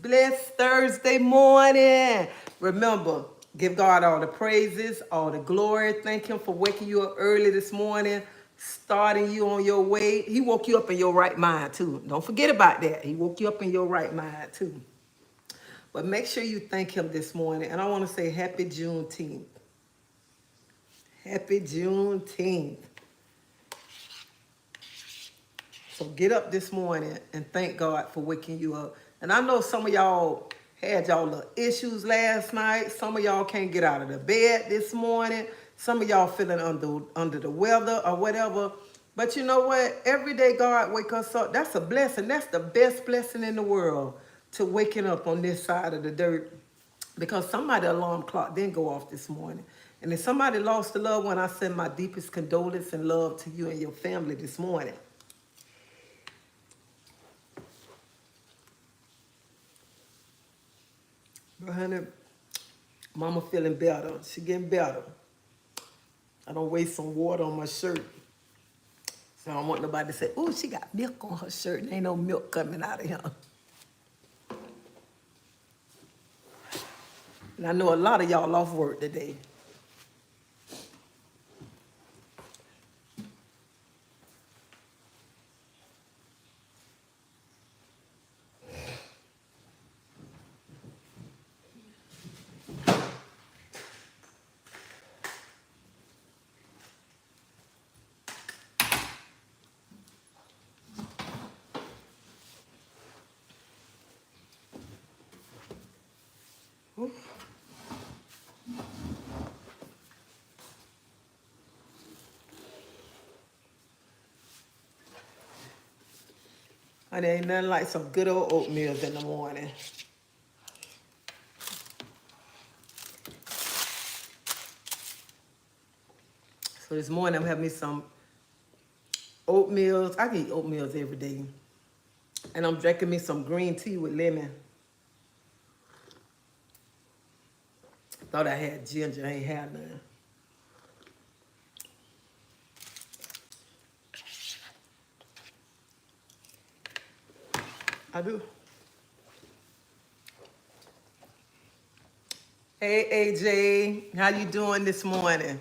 Blessed Thursday morning. Remember, give God all the praises, all the glory. Thank him for waking you up early this morning, starting you on your way. He woke you up in your right mind too. Don't forget about that. He woke you up in your right mind too. But make sure you thank him this morning. And I want to say happy Juneteenth. Happy Juneteenth. So get up this morning and thank God for waking you up. And I know some of y'all had y'all little issues last night. Some of y'all can't get out of the bed this morning. Some of y'all feeling under the weather or whatever. But you know what? Every day God wake us up. That's a blessing. That's the best blessing in the world, to waking up on this side of the dirt. Because somebody's alarm clock didn't go off this morning. And if somebody lost a loved one, I send my deepest condolence and love to you and your family this morning. But honey, mama feeling better. She getting better. I don't waste some water on my shirt. So I don't want nobody to say, oh, she got milk on her shirt. And ain't no milk coming out of here. And I know a lot of y'all off work today. And there ain't nothing like some good old oatmeal in the morning. So this morning I'm having me some oatmeals. I can eat oatmeals every day. And I'm drinking me some green tea with lemon. Thought I had ginger, I ain't had none. I do. Hey AJ, how you doing this morning?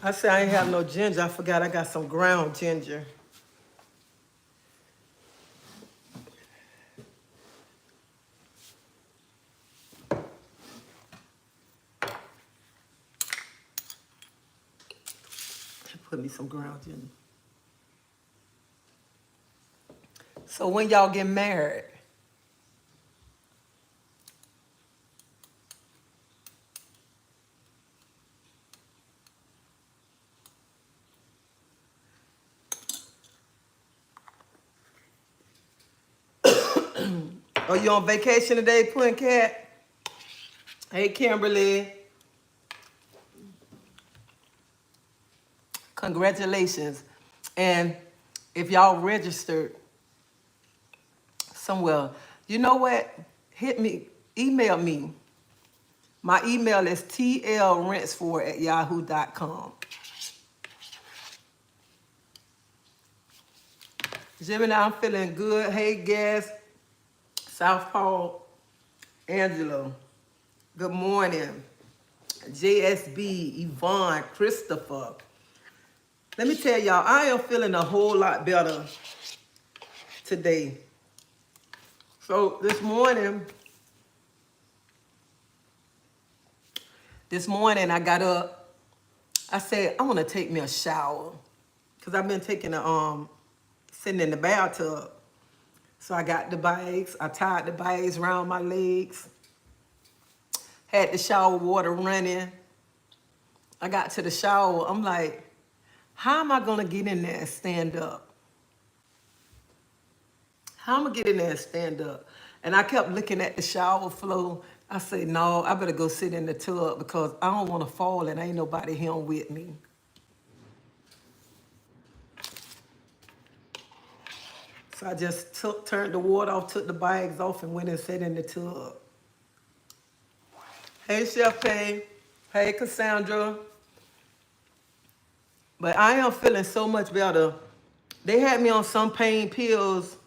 I said I ain't have no ginger. I forgot I got some ground ginger. Put me some ground ginger. So when y'all get married? Are you on vacation today, Puddin' Cat? Hey, Kimberly. Congratulations. And if y'all registered somewhere, you know what? Hit me, email me. My email is tlrentsford@yahoo.com. Jimmy, I'm feeling good. Hey, guest. Southpaw, Angelo. Good morning. JSB, Yvonne, Christopher. Let me tell y'all, I am feeling a whole lot better today. So this morning I got up. I said, I want to take me a shower. Because I've been taking sitting in the bathtub. So I got the bags. I tied the bags around my legs. Had the shower water running. I got to the shower. I'm like, how am I going to get in there and stand up? How am I going to get in there and stand up? And I kept looking at the shower flow. I said, no, I better go sit in the tub because I don't want to fall and ain't nobody here with me. So I just turned the water off, took the bags off, and went and sat in the tub. Hey, Chef K. Hey, Cassandra. But I am feeling so much better. They had me on some pain pills.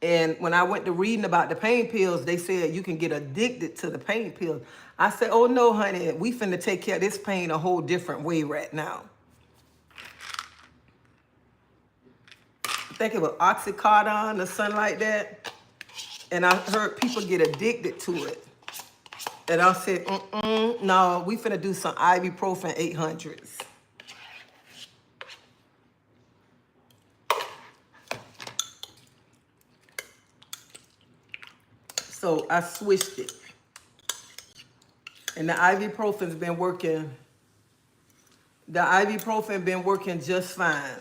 And when I went to reading about the pain pills, they said you can get addicted to the pain pills. I said, oh no, honey, we finna take care of this pain a whole different way right now. I think it was Oxycodone or something like that. And I heard people get addicted to it. And I said, no, we finna do some ibuprofen 800s. So I switched it. And the ibuprofen's been working. The ibuprofen been working just fine.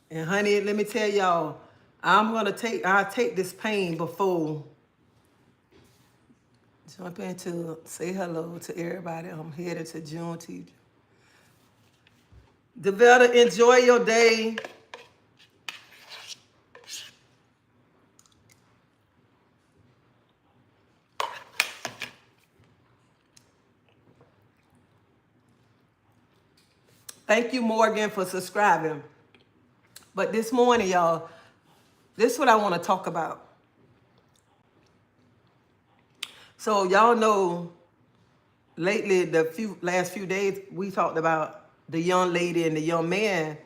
And honey, let me tell y'all, I'll take this pain before jump into say hello to everybody. I'm headed to Juneteenth. Devetta, enjoy your day. Thank you, Morgan, for subscribing. But this morning, y'all, this is what I want to talk about. So y'all know, lately, last few days, we talked about the young lady and the young man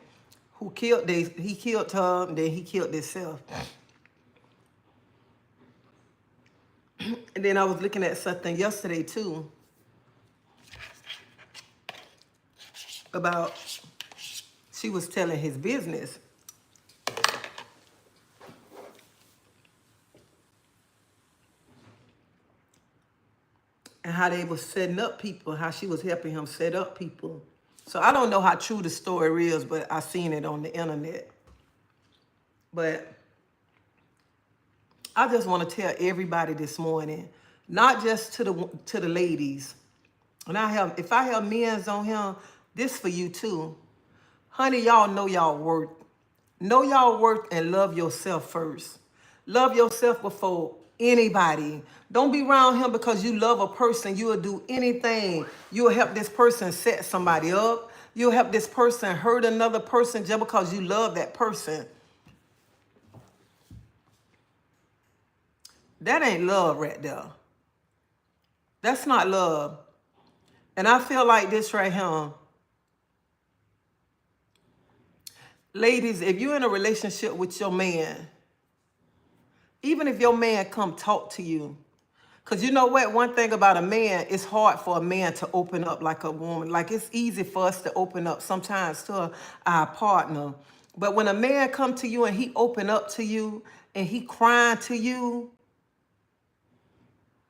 who he killed her, and then he killed himself. And then I was looking at something yesterday too about, she was telling his business. And how they was setting up people, how she was helping him set up people. So I don't know how true the story is, but I seen it on the internet. But I just want to tell everybody this morning, not just to the ladies. And if I have men's on here, this for you too. Honey, y'all know y'all worth. Know y'all worth and love yourself first. Love yourself before anybody. Don't be around him because you love a person. You will do anything. You'll help this person set somebody up. You'll help this person hurt another person just because you love that person. That ain't love right there. That's not love. And I feel like this right here. Ladies, if you're in a relationship with your man, even if your man come talk to you, because you know what? One thing about a man, it's hard for a man to open up like a woman. Like it's easy for us to open up sometimes to our partner. But when a man come to you and he open up to you and he crying to you,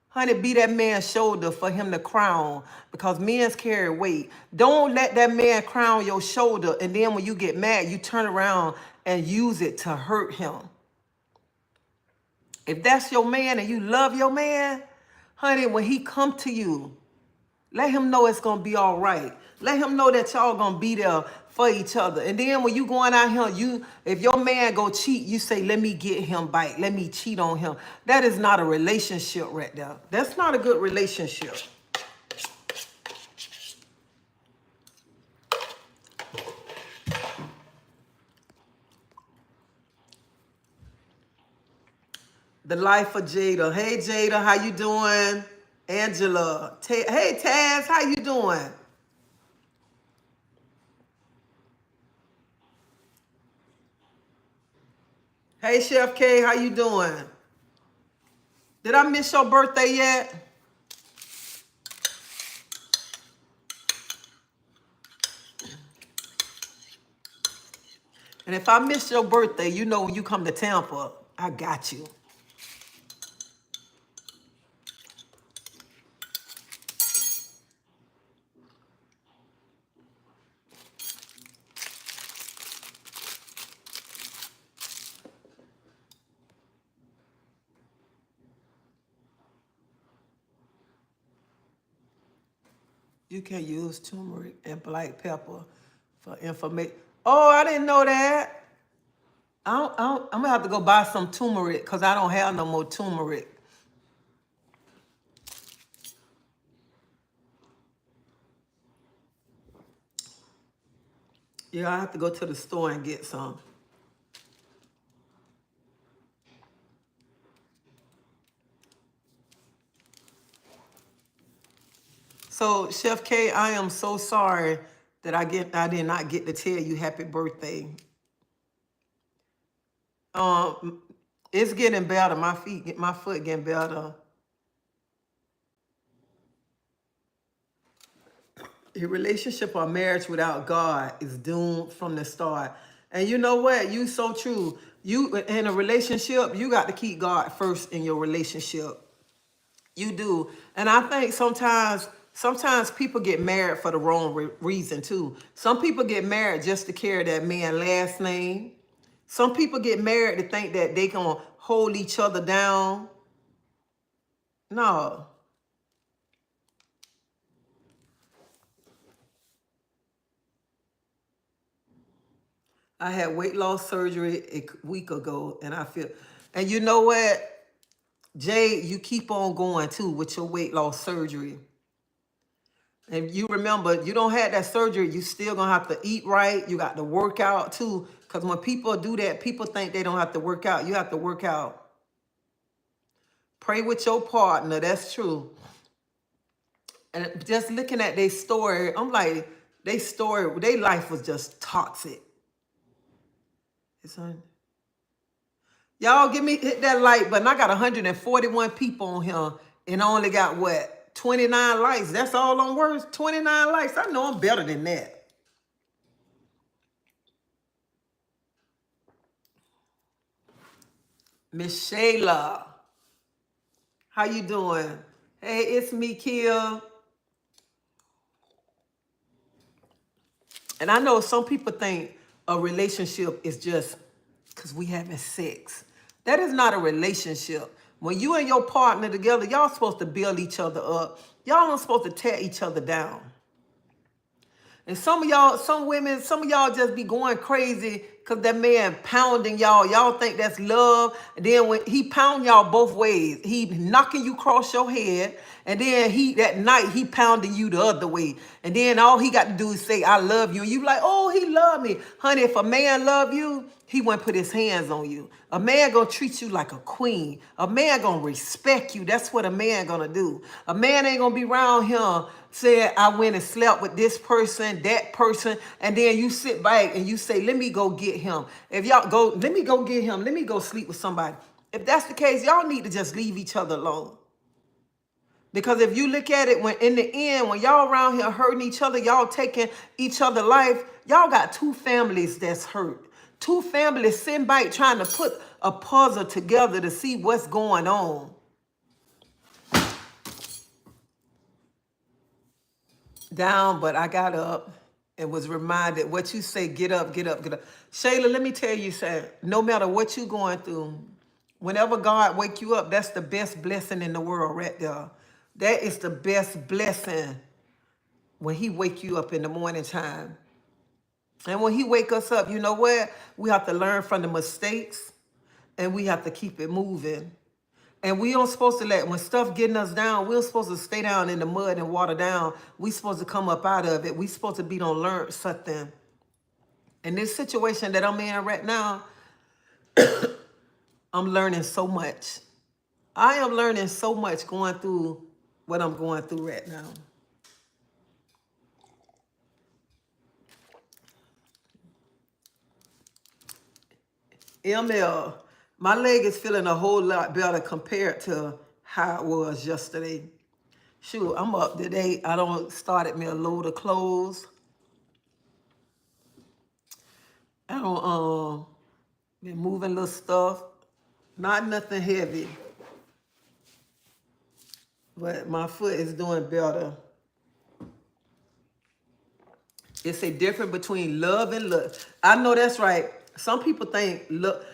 honey, be that man's shoulder for him to crown because men's carry weight. Don't let that man crown your shoulder and then when you get mad, you turn around and use it to hurt him. If that's your man and you love your man, honey, when he come to you, let him know it's going to be all right. Let him know that y'all going to be there for each other. And then when you going out here, if your man go cheat, you say, let me get him back. Let me cheat on him. That is not a relationship right there. That's not a good relationship. The life of Jada. Hey, Jada, how you doing? Angela. Hey, Taz, how you doing? Hey, Chef K, how you doing? Did I miss your birthday yet? And if I missed your birthday, you know when you come to Tampa, I got you. You can use turmeric and black pepper for information. Oh, I didn't know that. I'm gonna have to go buy some turmeric because I don't have no more turmeric. Yeah, I have to go to the store and get some. So, Chef K, I am so sorry that I did not get to tell you happy birthday. It's getting better. My foot getting better. A relationship or marriage without God is doomed from the start. And you know what? You so true. You in a relationship, you got to keep God first in your relationship. You do. And I think sometimes people get married for the wrong reason too. Some people get married just to carry that man's last name. Some people get married to think that they can hold each other down. No. I had weight loss surgery a week ago, and and you know what, Jay, you keep on going too with your weight loss surgery. And you remember, you don't have that surgery, you still gonna have to eat right. You got to work out too. Because when people do that, people think they don't have to work out. You have to work out. Pray with your partner, that's true. And just looking at their story, I'm like, their life was just toxic. It's on. Y'all give me hit that like button. I got 141 people on here and I only got what? 29 likes. That's all on words. 29 likes. I know I'm better than that. Miss Shayla. How you doing? Hey, it's me, Kia. And I know some people think a relationship is just because we having sex. That is not a relationship. When you and your partner together, y'all supposed to build each other up. Y'all not supposed to tear each other down. And some of y'all, some women, some of y'all just be going crazy because that man pounding y'all. Y'all think that's love. And then when he pound y'all both ways, he knocking you across your head. And then that night, he pounding you the other way. And then all he got to do is say, I love you. And you like, oh, he love me. Honey, if a man love you, he wouldn't put his hands on you. A man gonna treat you like a queen. A man gonna respect you. That's what a man gonna do. A man ain't gonna be around here saying, I went and slept with this person, that person, and then you sit back and you say, let me go get him. If y'all go, let me go get him. Let me go sleep with somebody. If that's the case, y'all need to just leave each other alone. Because if you look at it, when in the end, when y'all around here hurting each other, y'all taking each other life, y'all got two families that's hurt. Two families sitting back trying to put a puzzle together to see what's going on. Down, but I got up and was reminded what you say, get up, get up, get up. Shayla, let me tell you something. No matter what you're going through, whenever God wake you up, that's the best blessing in the world right there. That is the best blessing when he wake you up in the morning time. And when he wake us up, you know what? We have to learn from the mistakes and we have to keep it moving. And we don't supposed to when stuff getting us down, we're supposed to stay down in the mud and water down. We supposed to come up out of it. We supposed to be on learn something. In this situation that I'm in right now, I'm learning so much. I am learning so much going through what I'm going through right now. ML, my leg is feeling a whole lot better compared to how it was yesterday. Shoot, I'm up today. I don't started me a load of clothes. I don't been moving little stuff. Not nothing heavy. But my foot is doing better. It's a difference between love and love. I know that's right. Some people think, look,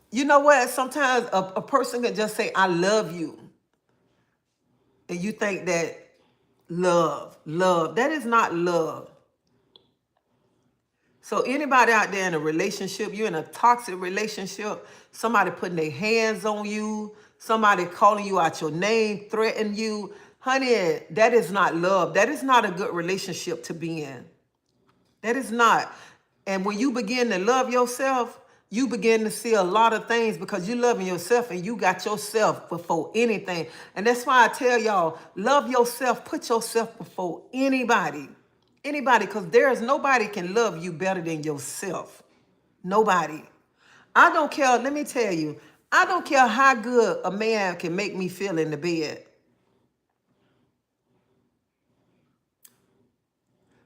you know what? Sometimes a person can just say, I love you. And you think that Love. Love. That is not love. So anybody out there in a relationship, you're in a toxic relationship, somebody putting their hands on you, somebody calling you out your name, threatening you, honey, that is not love. That is not a good relationship to be in. That is not. And when you begin to love yourself, you begin to see a lot of things because you loving yourself and you got yourself before anything. And that's why I tell y'all, love yourself, put yourself before anybody. Anybody, because there is nobody can love you better than yourself. Nobody. I don't care, let me tell you, I don't care how good a man can make me feel in the bed.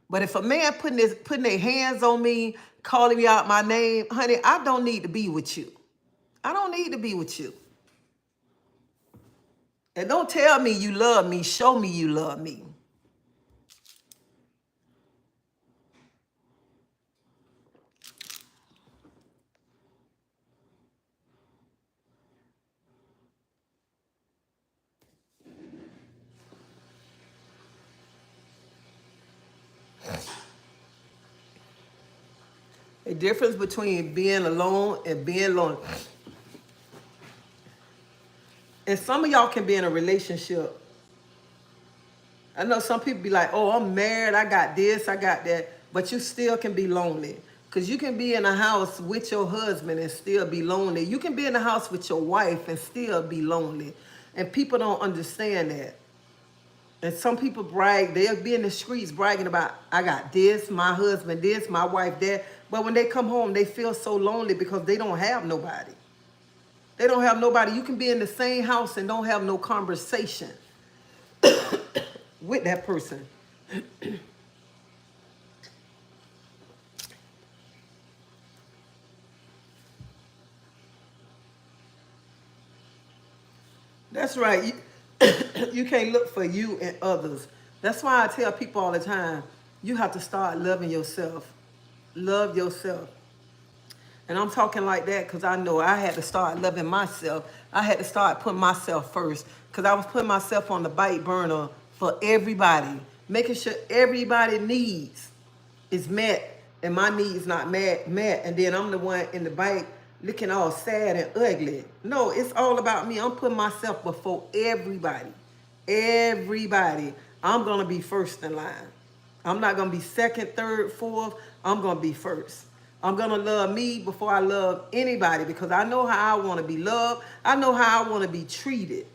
But if a man putting their hands on me, calling me out my name, honey, I don't need to be with you. I don't need to be with you. And don't tell me you love me. Show me you love me. The difference between being alone and being lonely. And some of y'all can be in a relationship. I know some people be like, oh, I'm married, I got this, I got that. But you still can be lonely. Because you can be in a house with your husband and still be lonely. You can be in a house with your wife and still be lonely. And people don't understand that. And some people brag, they'll be in the streets bragging about, I got this, my husband this, my wife that. But when they come home, they feel so lonely because they don't have nobody. They don't have nobody. You can be in the same house and don't have no conversation with that person. That's right. You can't look for you and others. That's why I tell people all the time, you have to start loving yourself. Love yourself. And I'm talking like that because I know I had to start loving myself. I had to start putting myself first because I was putting myself on the bike burner for everybody, making sure everybody needs is met and my needs not met. And then I'm the one in the bike looking all sad and ugly. No, it's all about me. I'm putting myself before everybody. Everybody. I'm going to be first in line. I'm not going to be second, third, fourth. I'm going to be first. I'm going to love me before I love anybody because I know how I want to be loved. I know how I want to be treated.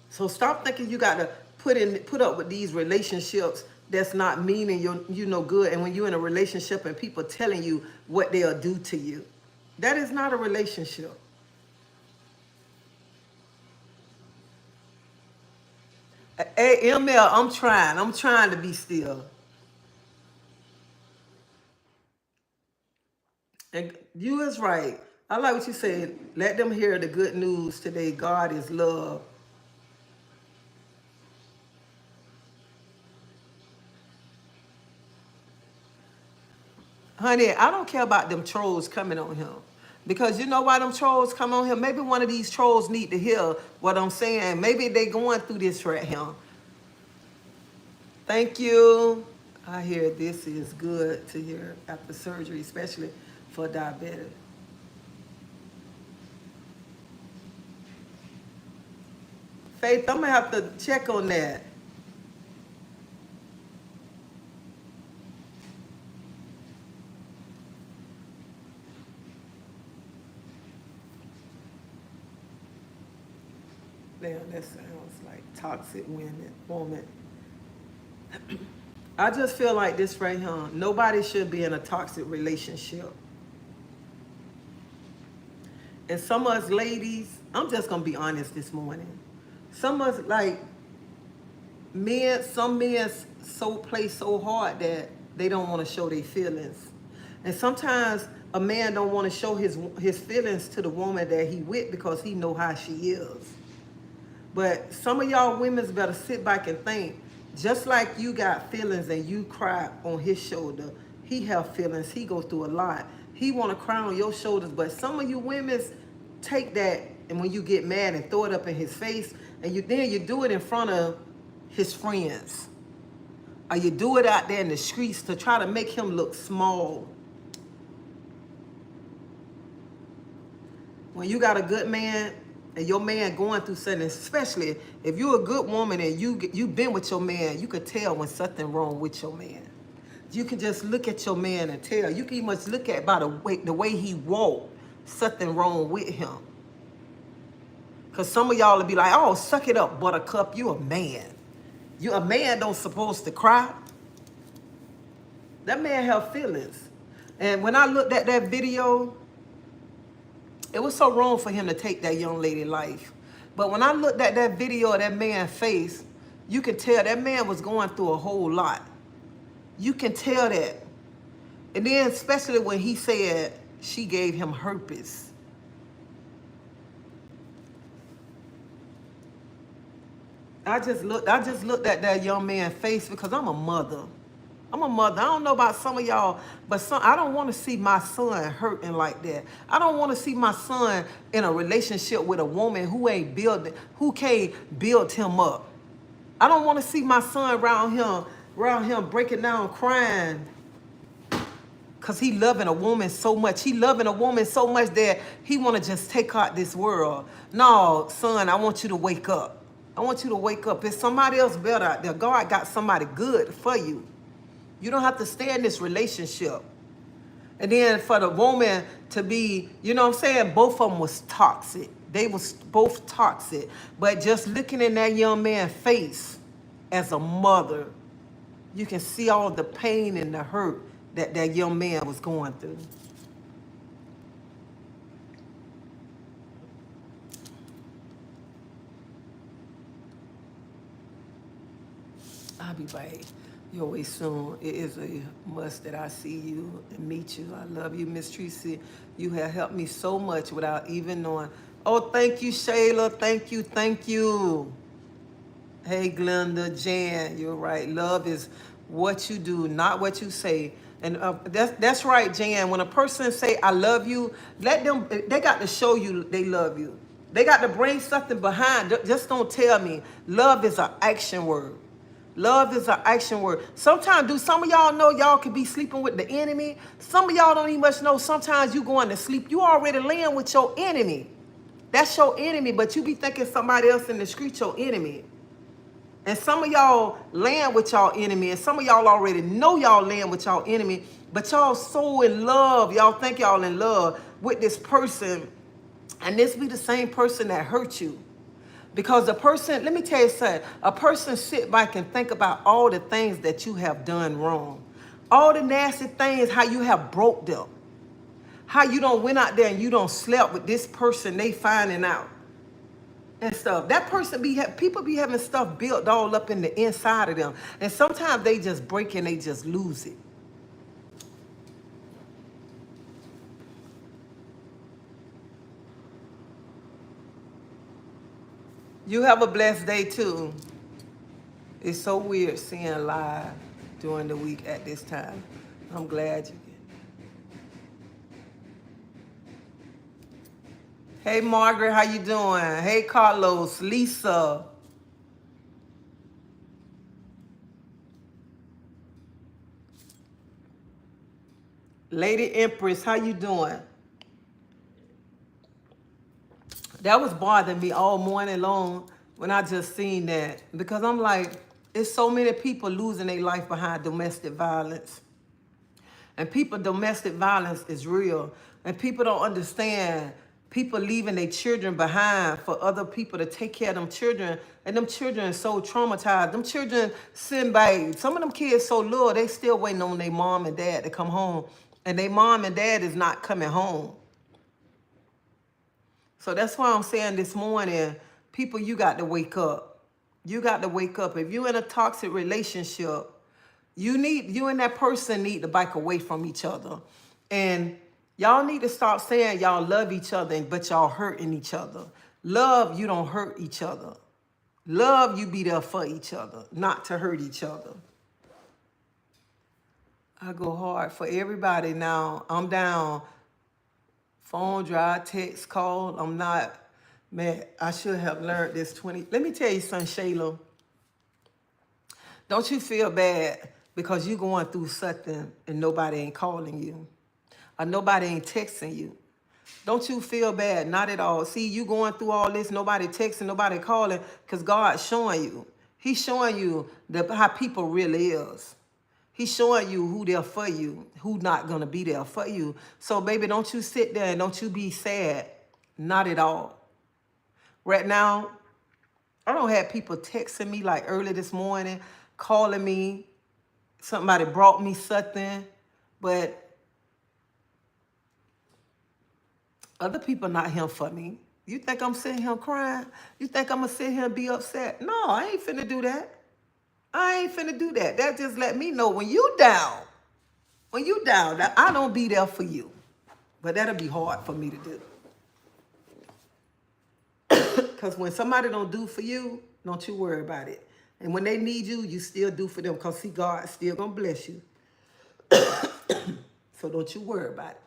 So stop thinking you got to put up with these relationships that's not meaning you no good. And when you're in a relationship and people telling you what they'll do to you, that is not a relationship. Hey, ML, I'm trying to be still. And you is right. I like what you said. Let them hear the good news today. God is love. Honey, I don't care about them trolls coming on him. Because you know why them trolls come on here? Maybe one of these trolls need to hear what I'm saying. Maybe they going through this right here. Thank you. I hear this is good to hear after surgery, especially for diabetes. Faith, I'm going to have to check on that. Damn, that sounds like toxic woman. I just feel like this right here. Nobody should be in a toxic relationship. And some of us ladies, I'm just going to be honest this morning. Some of us, like, some men play so hard that they don't want to show their feelings. And sometimes a man don't want to show his feelings to the woman that he with because he know how she is. But some of y'all women's better sit back and think, just like you got feelings and you cry on his shoulder, he have feelings, he go through a lot. He want to cry on your shoulders, but some of you women's take that and when you get mad and throw it up in his face, and then you do it in front of his friends, or you do it out there in the streets to try to make him look small. When you got a good man and your man going through something, especially if you're a good woman and you've been with your man, you could tell when something wrong with your man. You can just look at your man and tell. You can even look at by the way he walk, something wrong with him. Because some of y'all will be like, oh, suck it up, buttercup, you a man. You a man don't supposed to cry. That man have feelings. And when I looked at that video, it was so wrong for him to take that young lady's life. But when I looked at that video of that man's face, you could tell that man was going through a whole lot. You can tell that. And then especially when he said she gave him herpes. I just looked at that young man's face because I'm a mother. I'm a mother. I don't know about some of y'all, but I don't want to see my son hurting like that. I don't want to see my son in a relationship with a woman who can't build him up. I don't want to see my son around him breaking down crying because he loving a woman so much. He loving a woman so much that he want to just take out this world. No, son, I want you to wake up. I want you to wake up. There's somebody else better out there. God got somebody good for you. You don't have to stay in this relationship. And then for the woman to be, you know what I'm saying, both of them was toxic. They was both toxic. But just looking in that young man's face as a mother, you can see all the pain and the hurt that that young man was going through. I'll be back your way soon. It is a must that I see you and meet you. I love you, Miss Treasie. You have helped me so much without even knowing. Oh, thank you, Shayla. Thank you, thank you. Hey, Glenda, Jan, you're right. Love is what you do, not what you say. And that's right, Jan. When a person say, I love you, let them, they got to show you they love you. They got to bring something behind. Just don't tell me. Love is an action word. Love is an action word. Sometimes, do some of y'all know y'all could be sleeping with the enemy? Some of y'all don't even much know sometimes you going to sleep. You already laying with your enemy. That's your enemy, but you be thinking somebody else in the street your enemy. And some of y'all laying with y'all enemy, and some of y'all already know y'all laying with y'all enemy, but y'all so in love. Y'all think y'all in love with this person, and this be the same person that hurt you. Because a person, let me tell you something, a person sit back and think about all the things that you have done wrong. All the nasty things, how you have broke them. How you don't went out there and you don't slept with this person, they finding out. And stuff. That person people be having stuff built all up in the inside of them. And sometimes they just break and they just lose it. You have a blessed day too. It's so weird seeing live during the week at this time. I'm glad you get it. Hey Margaret, how you doing? Hey Carlos, Lisa. Lady Empress, how you doing? That was bothering me all morning long when I just seen that. Because I'm like, it's so many people losing their life behind domestic violence. And domestic violence is real. And people don't understand. People leaving their children behind for other people to take care of them children. And them children are so traumatized. Them children send by, some of them kids so little, they still waiting on their mom and dad to come home. And their mom and dad is not coming home. So that's why I'm saying this morning, people, you got to wake up. You got to wake up. If you're in a toxic relationship, you and that person need to back away from each other. And y'all need to stop saying y'all love each other, but y'all hurting each other. Love, you don't hurt each other. Love, you be there for each other, not to hurt each other. I go hard for everybody now. I'm down. Phone, drive, text, call. I'm not, man, I should have learned this 20. Let me tell you something, Shayla. Don't you feel bad because you going through something and nobody ain't calling you or nobody ain't texting you? Don't you feel bad? Not at all. See, you going through all this, nobody texting, nobody calling, because God's showing you. He's showing you how people really is. He's showing you who there for you, who not going to be there for you. So, baby, don't you sit there and don't you be sad. Not at all. Right now, I don't have people texting me like early this morning, calling me. Somebody brought me something, but other people not here for me. You think I'm sitting here crying? You think I'm going to sit here and be upset? No, I ain't finna do that. I ain't finna do that. That just let me know when you down, that I don't be there for you. But that'll be hard for me to do. Because when somebody don't do for you, don't you worry about it. And when they need you, you still do for them. Because see, God still going to bless you. So don't you worry about it.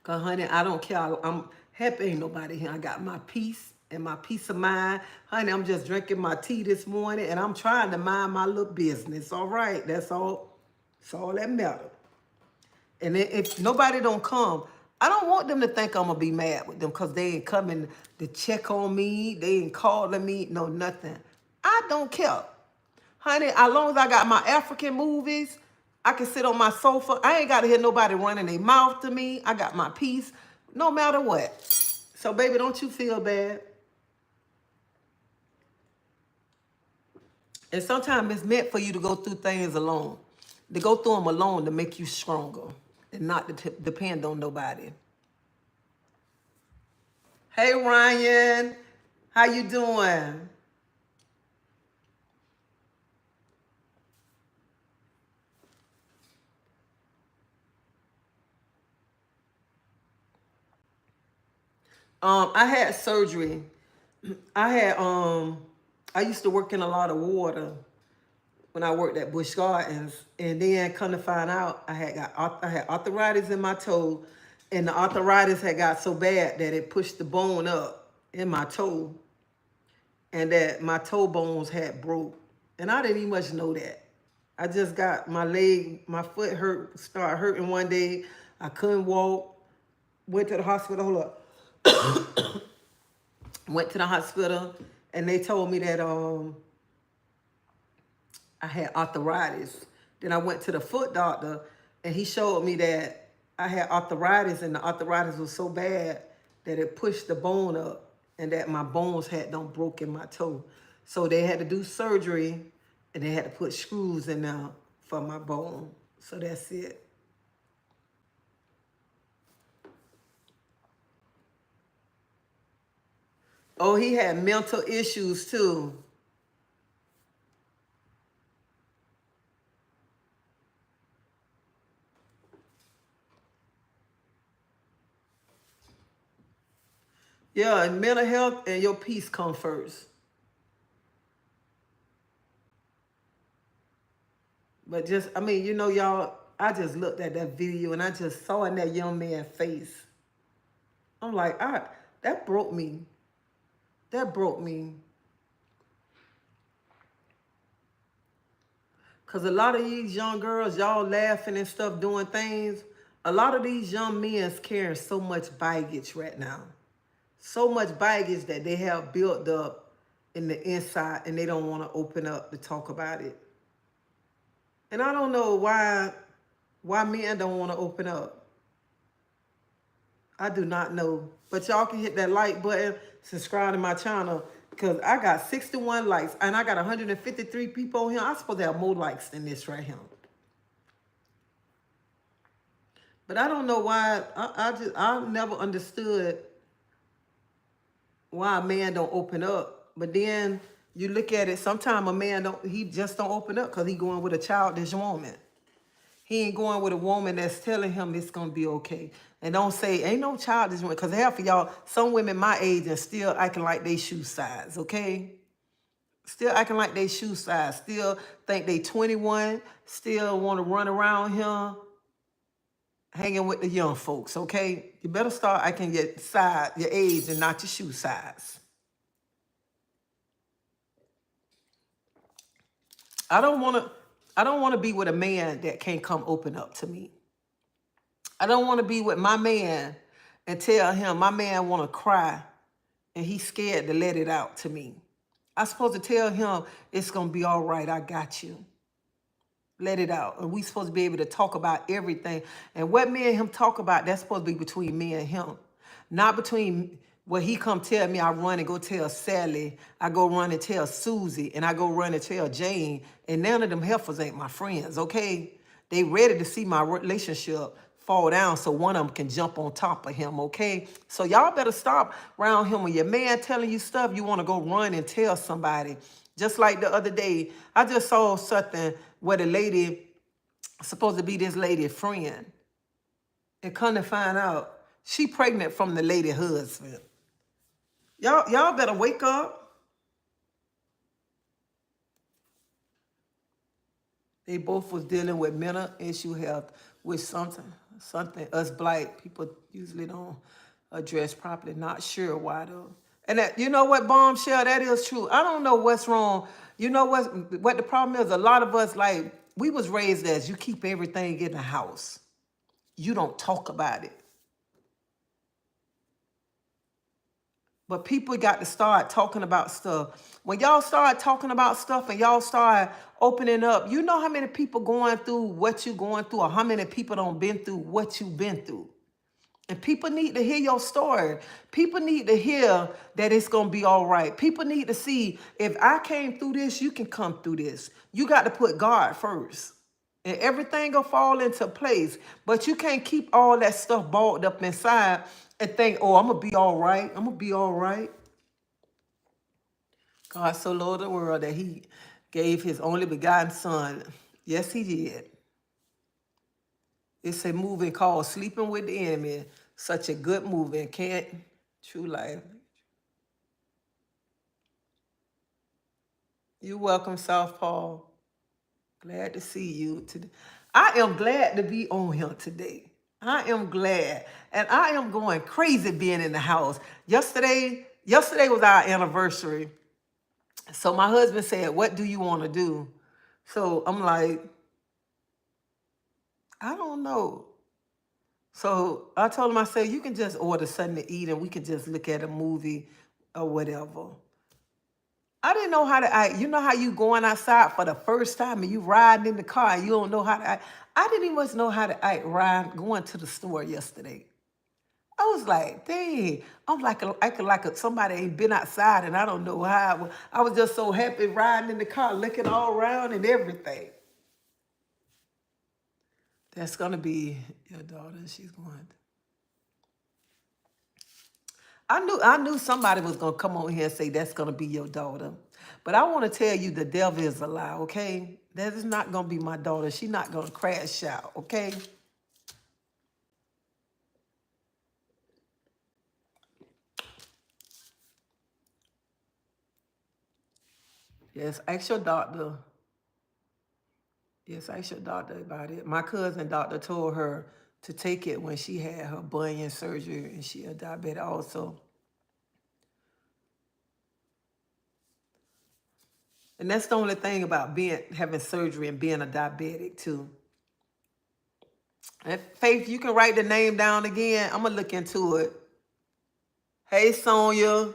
Because, honey, I don't care. I'm happy ain't nobody here. I got my peace and my peace of mind. Honey, I'm just drinking my tea this morning, and I'm trying to mind my little business. All right? That's all. That's all that matters. And if nobody don't come, I don't want them to think I'm going to be mad with them because they ain't coming to check on me. They ain't calling me. No, nothing. I don't care. Honey, as long as I got my African movies, I can sit on my sofa. I ain't got to hear nobody running their mouth to me. I got my peace no matter what. So, baby, don't you feel bad. And sometimes it's meant for you to go through things alone. To go through them alone to make you stronger and not to depend on nobody. Hey, Ryan. How you doing? I had surgery. I used to work in a lot of water when I worked at Busch Gardens, and then come to find out, I had arthritis in my toe, and the arthritis had got so bad that it pushed the bone up in my toe, and that my toe bones had broke, and I didn't even much know that. I just got my leg, my foot started hurting one day. I couldn't walk. Went to the hospital. Hold up. Went to the hospital, and they told me that I had arthritis. Then I went to the foot doctor, and he showed me that I had arthritis, and the arthritis was so bad that it pushed the bone up, and that my bones had done broken my toe. So they had to do surgery, and they had to put screws in there for my bone. So that's it. Oh, he had mental issues too. Yeah, and mental health and your peace come first. But just, I mean, you know, y'all, I just looked at that video and I just saw in that young man's face. I'm like, that broke me. That broke me. Because a lot of these young girls, y'all laughing and stuff, doing things. A lot of these young men's carrying so much baggage right now. So much baggage that they have built up in the inside, and they don't want to open up to talk about it. And I don't know why men don't want to open up. I do not know. But y'all can hit that like button, subscribe to my channel, because I got 61 likes and I got 153 people on here. I'm supposed to have more likes than this right here. But I don't know why. I never understood why a man don't open up. But then you look at it, sometimes a man he just don't open up because he going with a childish woman. He ain't going with a woman that's telling him it's going to be okay. And don't say, ain't no childish woman. Because half of y'all, some women my age and still acting like they shoe size, okay? Still acting like they shoe size. Still think they 21. Still want to run around here hanging with the young folks, okay? You better start acting your size, your age, and not your shoe size. I don't want to. I don't want to be with a man that can't come open up to me. I don't want to be with my man and tell him my man want to cry and he's scared to let it out to me. I'm supposed to tell him it's gonna be all right. I got you. Let it out. And we supposed to be able to talk about everything. And what me and him talk about, that's supposed to be between me and him. Not between what he come tell me, I run and go tell Sally, I go run and tell Susie, and I go run and tell Jane, and none of them heifers ain't my friends, okay? They ready to see my relationship fall down so one of them can jump on top of him, okay? So y'all better stop around him. When your man telling you stuff, you want to go run and tell somebody. Just like the other day, I just saw something where the lady, supposed to be this lady friend, and come to find out, she pregnant from the lady husband. Y'all better wake up. They both was dealing with mental issue health, which something us black people usually don't address properly. Not sure why though. And that, you know what, bombshell, that is true. I don't know what's wrong. You know what the problem is? A lot of us, like, we was raised as you keep everything in the house. You don't talk about it. But people got to start talking about stuff. When y'all start talking about stuff and y'all start opening up, you know how many people going through what you going through, or how many people don't been through what you've been through. And people need to hear your story. People need to hear that it's going to be all right. People need to see, if I came through this, you can come through this. You got to put God first. And everything will fall into place. But you can't keep all that stuff balled up inside and think, oh, I'm going to be all right. I'm going to be all right. God so loved the world that he gave his only begotten son. Yes, he did. It's a movie called Sleeping with the Enemy. Such a good movie. And can't, true life. You're welcome, Southpaw. Glad to see you today. I am glad to be on here today. I am glad. And I am going crazy being in the house. Yesterday was our anniversary. So my husband said, what do you want to do? So I'm like, I don't know. So I told him, I said, you can just order something to eat and we can just look at a movie or whatever. I didn't know how to act. You know how you going outside for the first time and you riding in the car and you don't know how to act. I didn't even know how to act going to the store yesterday. I was like, dang, I'm like acting like somebody ain't been outside and I don't know how. I was just so happy riding in the car, looking all around and everything. That's going to be your daughter. She's going. I knew somebody was going to come on here and say that's going to be your daughter. But I want to tell you the devil is a lie, okay? That is not going to be my daughter. She's not going to crash out, okay? Yes, ask your doctor. Yes, ask your doctor about it. My cousin doctor told her to take it when she had her bunion surgery and she a diabetic also. And that's the only thing about having surgery and being a diabetic too. And Faith, you can write the name down again. I'm gonna look into it. Hey, Sonia.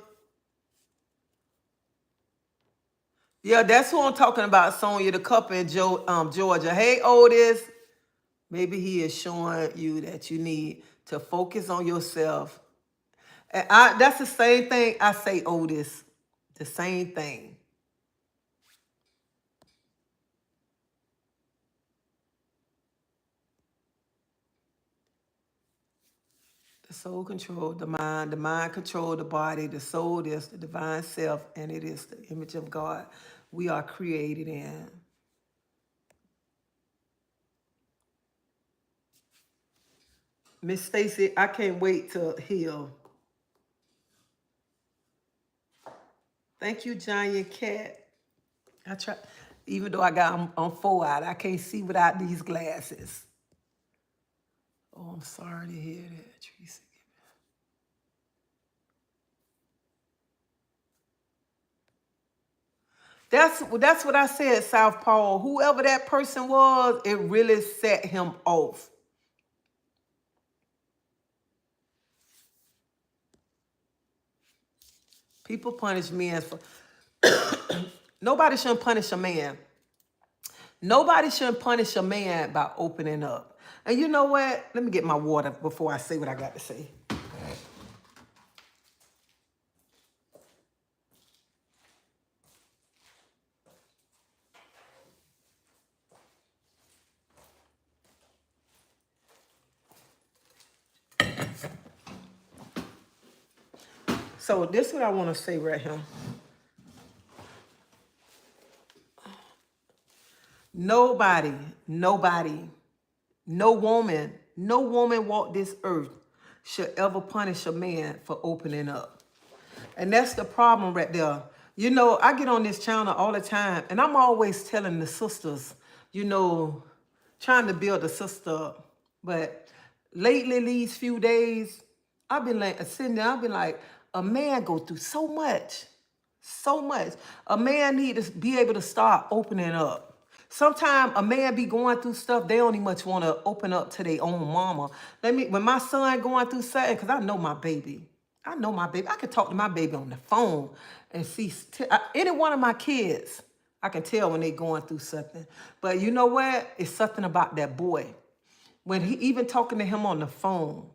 Yeah, that's who I'm talking about, Sonia, the couple in Georgia. Hey, Otis. Maybe he is showing you that you need to focus on yourself. And that's the same thing I say, Otis. The same thing. The soul control the mind control the body, the soul is the divine self, and it is the image of God we are created in. Miss Stacy, I can't wait to heal. Thank you, Giant Cat. I try, even though I got on 4 eye, I can't see without these glasses. Oh, I'm sorry to hear that, Tracy. That's what I said, Southpaw. Whoever that person was, it really set him off. People punish men for nobody shouldn't punish a man. Nobody shouldn't punish a man by opening up. And you know what? Let me get my water before I say what I got to say. So this is what I want to say right here. Nobody, no woman walk this earth should ever punish a man for opening up. And that's the problem right there. You know, I get on this channel all the time, and I'm always telling the sisters, you know, trying to build a sister up. But lately, these few days, I've been like sitting there, I've been like, a man go through so much. So much. A man need to be able to start opening up. Sometimes a man be going through stuff, they don't even much want to open up to their own mama. When my son going through something, because I know my baby. I know my baby. I can talk to my baby on the phone and see any one of my kids. I can tell when they going through something. But you know what? It's something about that boy. When he even talking to him on the phone,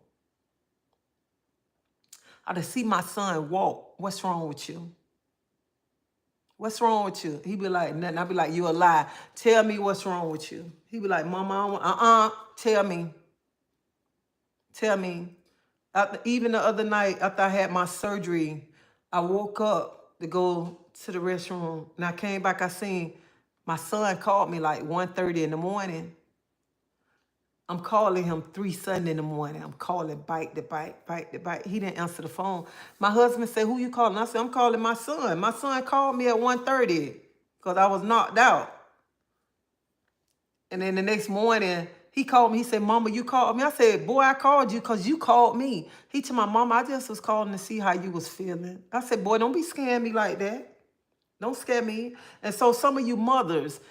I just see my son walk. What's wrong with you? What's wrong with you? He be like, nothing. I be like, you a lie. Tell me what's wrong with you. He be like, Mama, tell me. Tell me. Even the other night after I had my surgery, I woke up to go to the restroom. And I came back, I seen my son called me like 1:30 in the morning. I'm calling him 3 Sunday in the morning. I'm calling bite to bite. He didn't answer the phone. My husband said, who you calling? I said, I'm calling my son. My son called me at 1:30 because I was knocked out. And then the next morning, he called me. He said, Mama, you called me. I said, boy, I called you because you called me. He told my mama, I just was calling to see how you was feeling. I said, boy, don't be scaring me like that. Don't scare me. And so some of you mothers,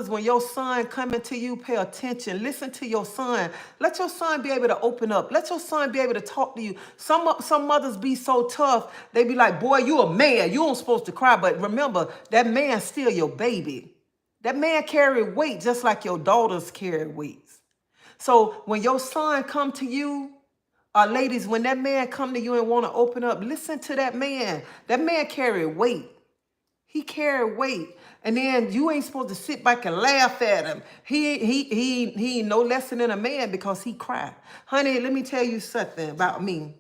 when your son coming to you, pay attention. Listen to your son. Let your son be able to open up. Let your son be able to talk to you. Some mothers be so tough. They be like, boy, you a man. You ain't supposed to cry. But remember, that man's still your baby. That man carry weight just like your daughters carry weights. So when your son come to you, ladies, when that man come to you and want to open up, listen to that man. That man carry weight. He carry weight. And then you ain't supposed to sit back and laugh at him. He ain't no less than a man because he cry. Honey, let me tell you something about me.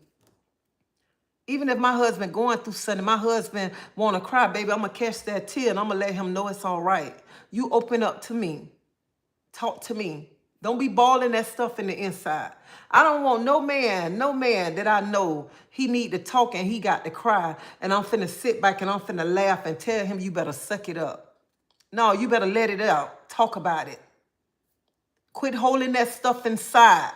Even if my husband going through something, my husband want to cry, baby, I'm going to catch that tear and I'm going to let him know it's all right. You open up to me. Talk to me. Don't be balling that stuff in the inside. I don't want no man that I know he need to talk and he got to cry. And I'm finna sit back and I'm finna laugh and tell him you better suck it up. No, you better let it out. Talk about it. Quit holding that stuff inside.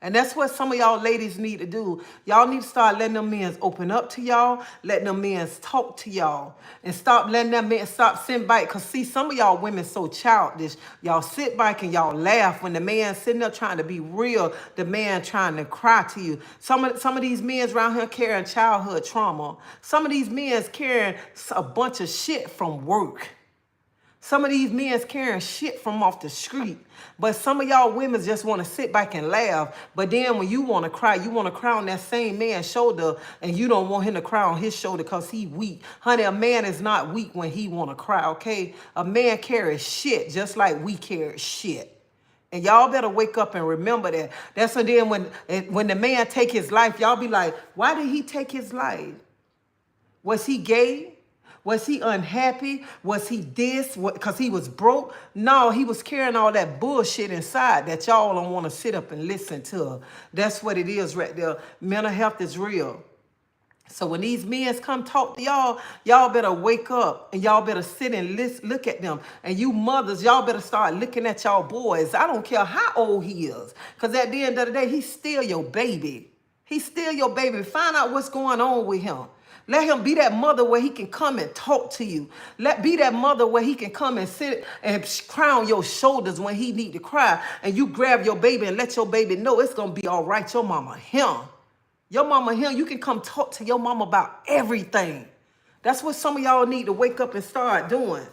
And that's what some of y'all ladies need to do. Y'all need to start letting them men open up to y'all, letting them men talk to y'all, and stop letting them men stop sitting back. Because see, some of y'all women so childish. Y'all sit back and y'all laugh when the man sitting there trying to be real, the man trying to cry to you. Some of these men around here carrying childhood trauma. Some of these men carrying a bunch of shit from work. Some of these men's carrying shit from off the street. But some of y'all women just want to sit back and laugh. But then when you want to cry on that same man's shoulder, and you don't want him to cry on his shoulder because he weak. Honey, a man is not weak when he want to cry, okay? A man carries shit just like we carry shit. And y'all better wake up and remember that. That's so then when the man take his life, y'all be like, why did he take his life? Was he gay? Was he unhappy? Was he this? Because he was broke? No, he was carrying all that bullshit inside that y'all don't want to sit up and listen to. That's what it is right there. Mental health is real. So when these men come talk to y'all, y'all better wake up and y'all better sit and look at them. And you mothers, y'all better start looking at y'all boys. I don't care how old he is. Because at the end of the day, he's still your baby. He's still your baby. Find out what's going on with him. Let him be that mother where he can come and talk to you. Be that mother where he can come and sit and cry on your shoulders when he need to cry. And you grab your baby and let your baby know it's going to be all right. Your mama him. Your mama him. You can come talk to your mama about everything. That's what some of y'all need to wake up and start doing.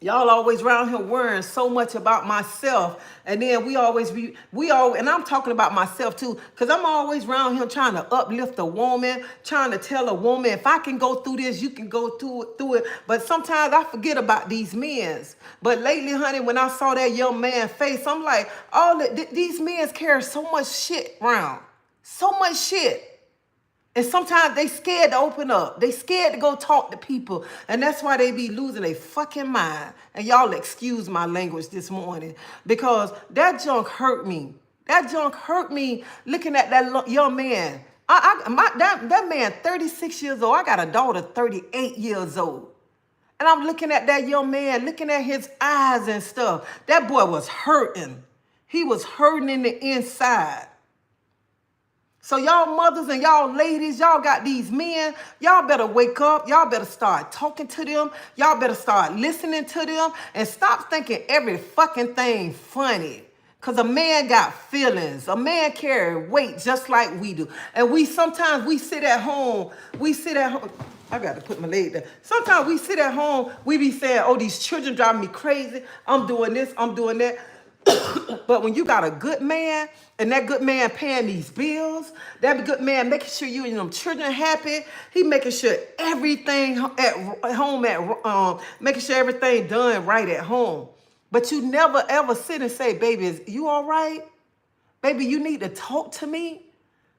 Y'all always around here worrying so much about myself. And then and I'm talking about myself too, because I'm always around here trying to uplift a woman, trying to tell a woman, if I can go through this, you can go through it. But sometimes I forget about these men. But lately, honey, when I saw that young man's face, I'm like, these men carry so much shit around. So much shit. And sometimes they scared to open up. They scared to go talk to people. And that's why they be losing their fucking mind. And y'all excuse my language this morning. Because that junk hurt me. That junk hurt me looking at that young man. That man, 36 years old. I got a daughter, 38 years old. And I'm looking at that young man, looking at his eyes and stuff. That boy was hurting. He was hurting in the inside. So y'all mothers and y'all ladies, y'all got these men, y'all better wake up. Y'all better start talking to them. Y'all better start listening to them and stop thinking every fucking thing funny. Because a man got feelings. A man carry weight just like we do. And sometimes we sit at home. I got to put my leg there. Sometimes we sit at home, we be saying, oh, these children drive me crazy. I'm doing this, I'm doing that. But when you got a good man, and that good man paying these bills, that good man making sure you and them children happy, he making sure everything at home, making sure everything done right at home. But you never ever sit and say, baby, is you all right? Baby, you need to talk to me.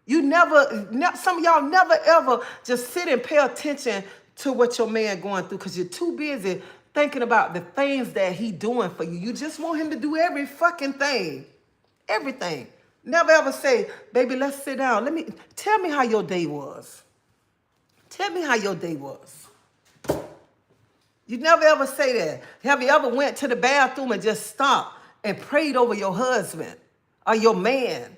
Some of y'all never ever just sit and pay attention to what your man going through because you're too busy thinking about the things that he doing for you. You just want him to do every fucking thing. Everything. Never ever say, baby, let's sit down. Tell me how your day was. Tell me how your day was. You never ever say that. Have you ever went to the bathroom and just stopped and prayed over your husband or your man?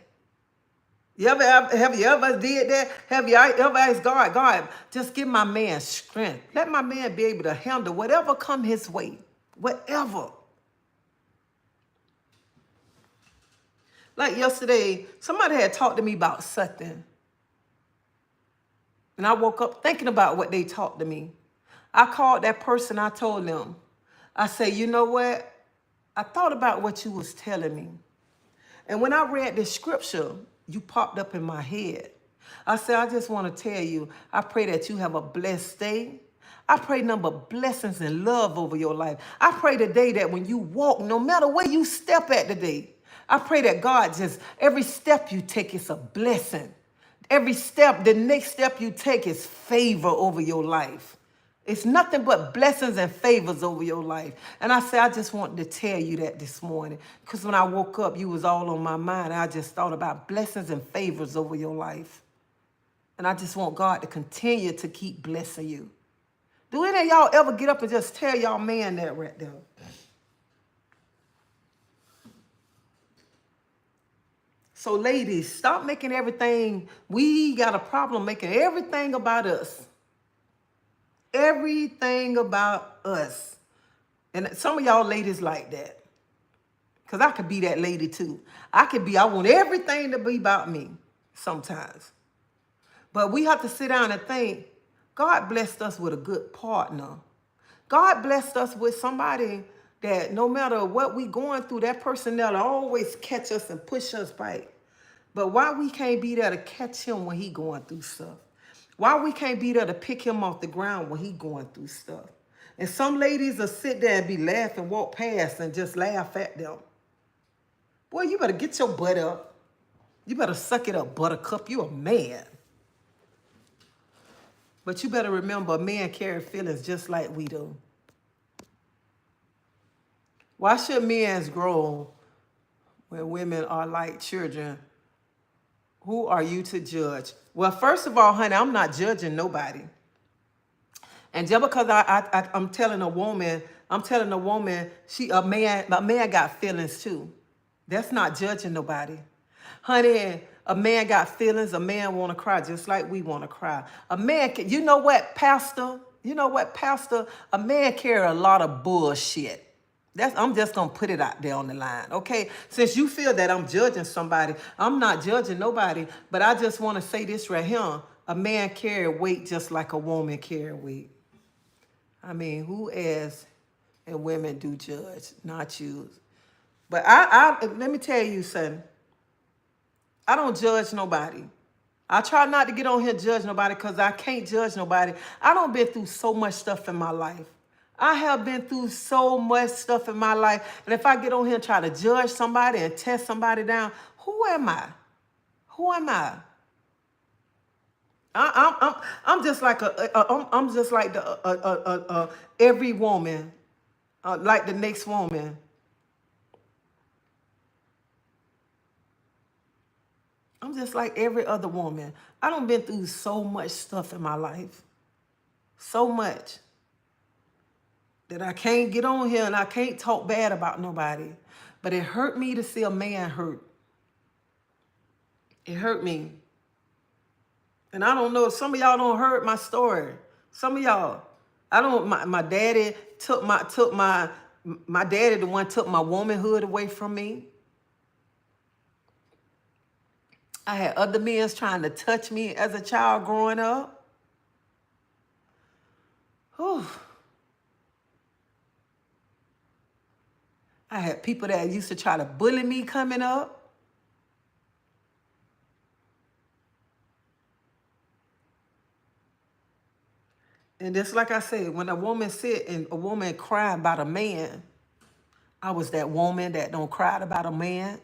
Have you ever did that? Have you ever asked God, just give my man strength. Let my man be able to handle whatever come his way. Whatever. Like yesterday, somebody had talked to me about something. And I woke up thinking about what they talked to me. I called that person, I told them. I said, you know what? I thought about what you was telling me. And when I read this scripture, you popped up in my head. I said, I just want to tell you, I pray that you have a blessed day. I pray number blessings and love over your life. I pray today that when you walk, no matter where you step at today, I pray that God just, every step you take is a blessing. Every step, the next step you take is favor over your life. It's nothing but blessings and favors over your life. And I say, I just wanted to tell you that this morning. Because when I woke up, you was all on my mind. I just thought about blessings and favors over your life. And I just want God to continue to keep blessing you. Do any of y'all ever get up and just tell y'all man that right there? So ladies, stop making everything, we got a problem making everything about us. Everything about us. And some of y'all ladies like that. Because I could be that lady too. I want everything to be about me sometimes. But we have to sit down and think, God blessed us with a good partner. God blessed us with somebody that no matter what we going through, that person that'll always catch us and push us back. But why we can't be there to catch him when he going through stuff? Why we can't be there to pick him off the ground when he going through stuff? And some ladies will sit there and be laughing, walk past and just laugh at them. Boy, you better get your butt up. You better suck it up, buttercup. You a man. But you better remember, a man carry feelings just like we do. Why should men grow when women are like children? Who are you to judge? Well, first of all, honey, I'm not judging nobody. And just because I'm telling a woman, a man got feelings too. That's not judging nobody. Honey, A man got feelings. A man want to cry just like we want to cry. A man can, you know what, Pastor? You know what, Pastor? A man carry a lot of bullshit. I'm just going to put it out there on the line, okay? Since you feel that I'm judging somebody, I'm not judging nobody, but I just want to say this right here. A man carry weight just like a woman carry weight. I mean, who as and women do judge, not you. But let me tell you something. I don't judge nobody. I try not to get on here and judge nobody because I can't judge nobody. I done been through so much stuff in my life. I have been through so much stuff in my life. And if I get on here and try to judge somebody and test somebody down, who am I? Who am I? I'm just like I'm just like the every woman, like the next woman. I'm just like every other woman. I done been through so much stuff in my life. So much. That I can't get on here and I can't talk bad about nobody. But it hurt me to see a man hurt. It hurt me. And I don't know, some of y'all don't heard my story. Some of y'all, I don't, my daddy took my daddy the one took my womanhood away from me. I had other men trying to touch me as a child growing up. Whew. I had people that used to try to bully me coming up. And just like I said, when a woman sit and a woman cry about a man, I was that woman that don't cry about a man.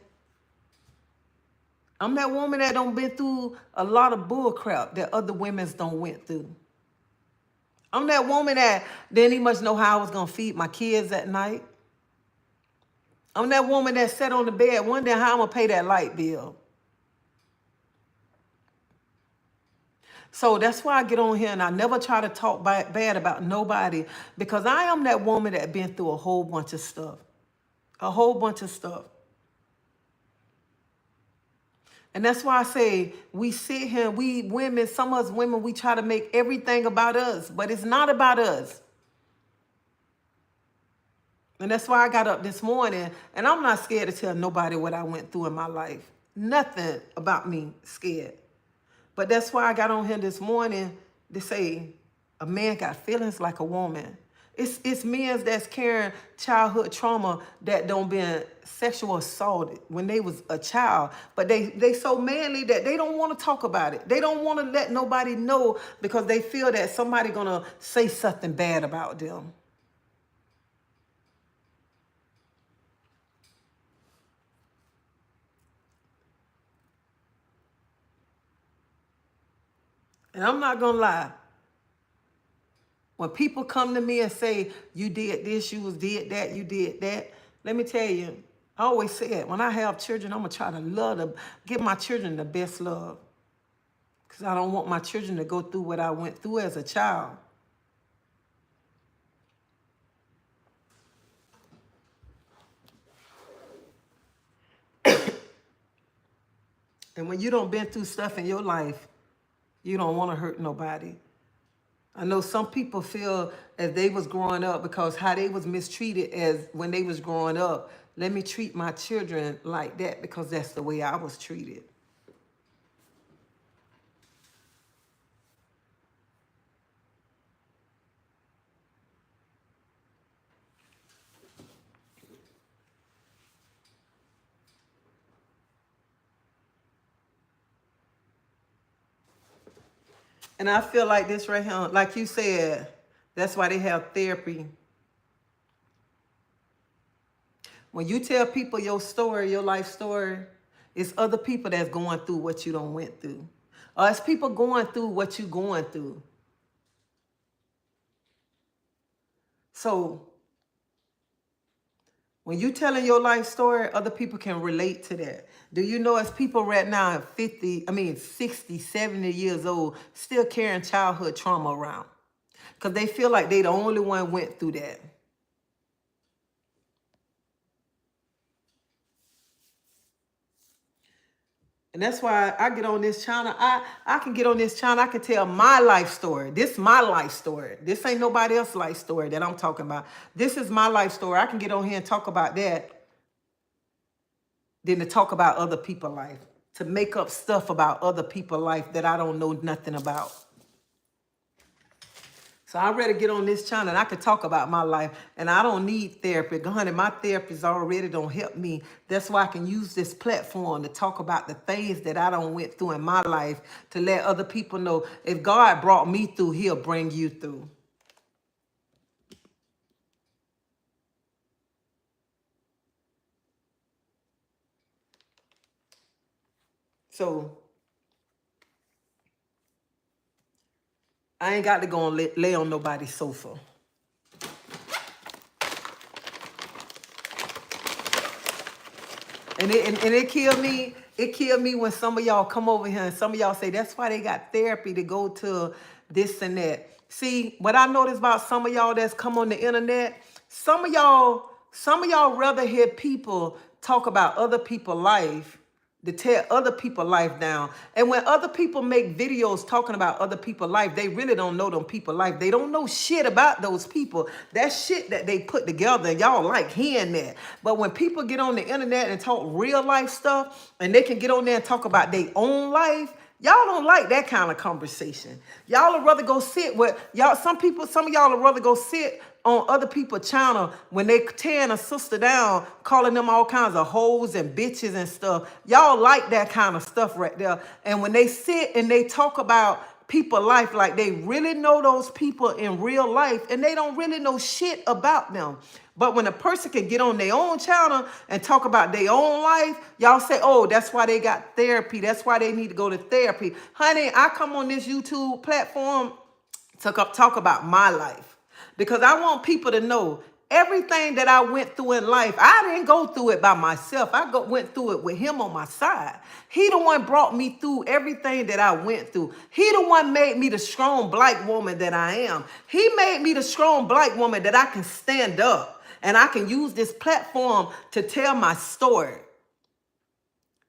I'm that woman that don't been through a lot of bull crap that other women don't went through. I'm that woman that didn't even much know how I was going to feed my kids at night. I'm that woman that sat on the bed wondering how I'm going to pay that light bill. So that's why I get on here and I never try to talk bad about nobody, because I am that woman that been through a whole bunch of stuff. A whole bunch of stuff. And that's why I say we sit here, we women, some of us women, we try to make everything about us, but it's not about us. And that's why I got up this morning, and I'm not scared to tell nobody what I went through in my life. Nothing about me scared. But that's why I got on here this morning to say a man got feelings like a woman. It's men that's carrying childhood trauma that don't been sexual assaulted when they was a child. But they so manly that they don't want to talk about it. They don't want to let nobody know because they feel that somebody gonna say something bad about them. And I'm not gonna lie. When people come to me and say, you did this, you did that, you did that, let me tell you, I always say it, when I have children, I'm going to try to love them, give my children the best love. Because I don't want my children to go through what I went through as a child. And when you don't been through stuff in your life, you don't want to hurt nobody. I know some people feel as they was growing up because how they was mistreated as when they was growing up. Let me treat my children like that because that's the way I was treated. And I feel like this right here, like you said, that's why they have therapy. When you tell people your story, your life story, it's other people that's going through what you don't went through. Or it's people going through what you going through. So when you telling your life story, other people can relate to that. Do you know as people right now at 60, 70 years old, still carrying childhood trauma around? Because they feel like they the only one went through that. And that's why I get on this channel. I can get on this channel. I can tell my life story. This is my life story. This ain't nobody else's life story that I'm talking about. This is my life story. I can get on here and talk about that than to talk about other people's life. To make up stuff about other people's life that I don't know nothing about. So I'd rather get on this channel and I can talk about my life. And I don't need therapy. Honey, my therapist already don't help me. That's why I can use this platform to talk about the things that I don't went through in my life, to let other people know if God brought me through, he'll bring you through. So I ain't got to go and lay on nobody's sofa. And it killed me. It killed me when some of y'all come over here and some of y'all say that's why they got therapy to go to this and that. See, what I noticed about some of y'all that's come on the internet, some of y'all rather hear people talk about other people's life, to tear other people's life down. And when other people make videos talking about other people's life, they really don't know them people's life. They don't know shit about those people. That shit that they put together, and y'all like hearing that. But when people get on the internet and talk real life stuff, and they can get on there and talk about their own life, y'all don't like that kind of conversation. Y'all would rather go sit with y'all. Some of y'all would rather go sit on other people's channel when they tearing a sister down, calling them all kinds of hoes and bitches and stuff. Y'all like that kind of stuff right there. And when they sit and they talk about people's life like they really know those people in real life, and they don't really know shit about them. But when a person can get on their own channel and talk about their own life, y'all say, oh, that's why they got therapy. That's why they need to go to therapy. Honey, I come on this YouTube platform to talk about my life. Because I want people to know everything that I went through in life. I didn't go through it by myself. Went through it with him on my side. He the one brought me through everything that I went through. He the one made me the strong black woman that I am. He made me the strong black woman that I can stand up. And I can use this platform to tell my story.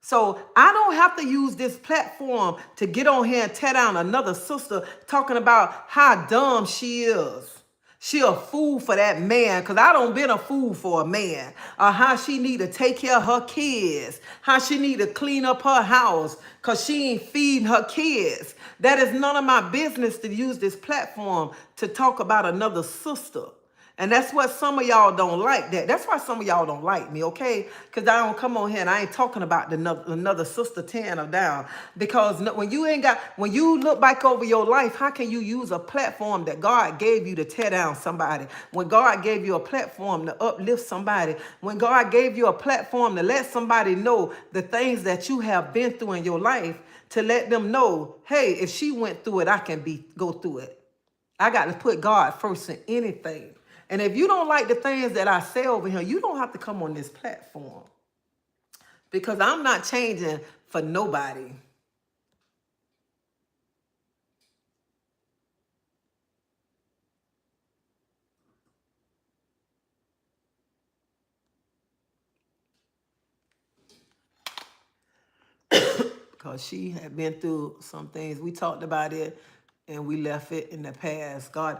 So I don't have to use this platform to get on here and tear down another sister talking about how dumb she is. She a fool for that man, because I don't been a fool for a man. Or how she need to take care of her kids. How she need to clean up her house because she ain't feeding her kids. That is none of my business to use this platform to talk about another sister. And that's what some of y'all don't like. That's why some of y'all don't like me, okay? Because I don't come on here and I ain't talking about another sister tearing her down. Because when you look back over your life, how can you use a platform that God gave you to tear down somebody? When God gave you a platform to uplift somebody, when God gave you a platform to let somebody know the things that you have been through in your life, to let them know, hey, if she went through it, I can go through it. I got to put God first in anything. And if you don't like the things that I say over here, you don't have to come on this platform. Because I'm not changing for nobody. Because she had been through some things. We talked about it and we left it in the past. God.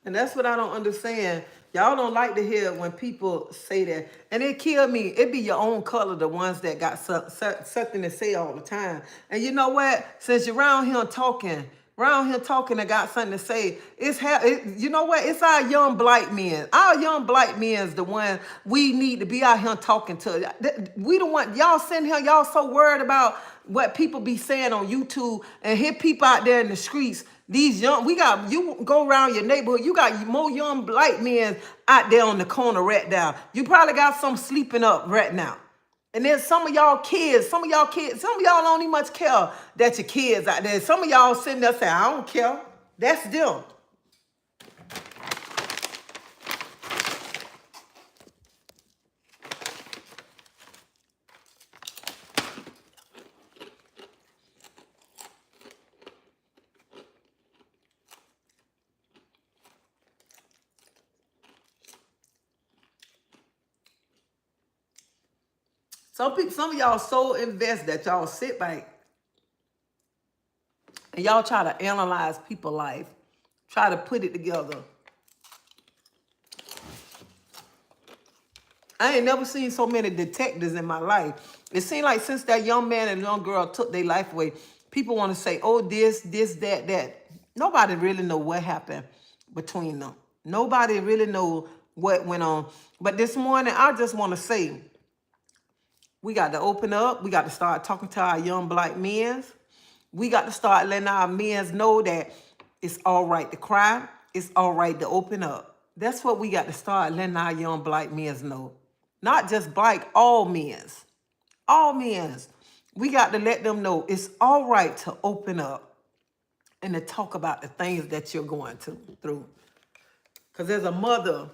And that's what I don't understand. Y'all don't like to hear when people say that. And it killed me. It be your own color, the ones that got something to say all the time. And you know what? Since you're around here talking and got something to say, you know what? It's our young black men. Our young black men is the one we need to be out here talking to. We the one, y'all sitting here, y'all so worried about what people be saying on YouTube, and hear people out there in the streets. These you go around your neighborhood, you got more young black men out there on the corner right now. You probably got some sleeping up right now. And then some of y'all don't even much care that your kids out there. Some of y'all sitting there saying, I don't care. That's them. Some of y'all so invested that y'all sit back and y'all try to analyze people's life, try to put it together. I ain't never seen so many detectives in my life. It seems like since that young man and young girl took their life away, people want to say, oh, this, that. Nobody really know what happened between them. Nobody really know what went on. But this morning, I just want to say, we got to open up. We got to start talking to our young black men. We got to start letting our men know that it's all right to cry. It's all right to open up. That's what we got to start letting our young black men know. Not just black, all men. All men. We got to let them know it's all right to open up and to talk about the things that you're going through. Because as a mother,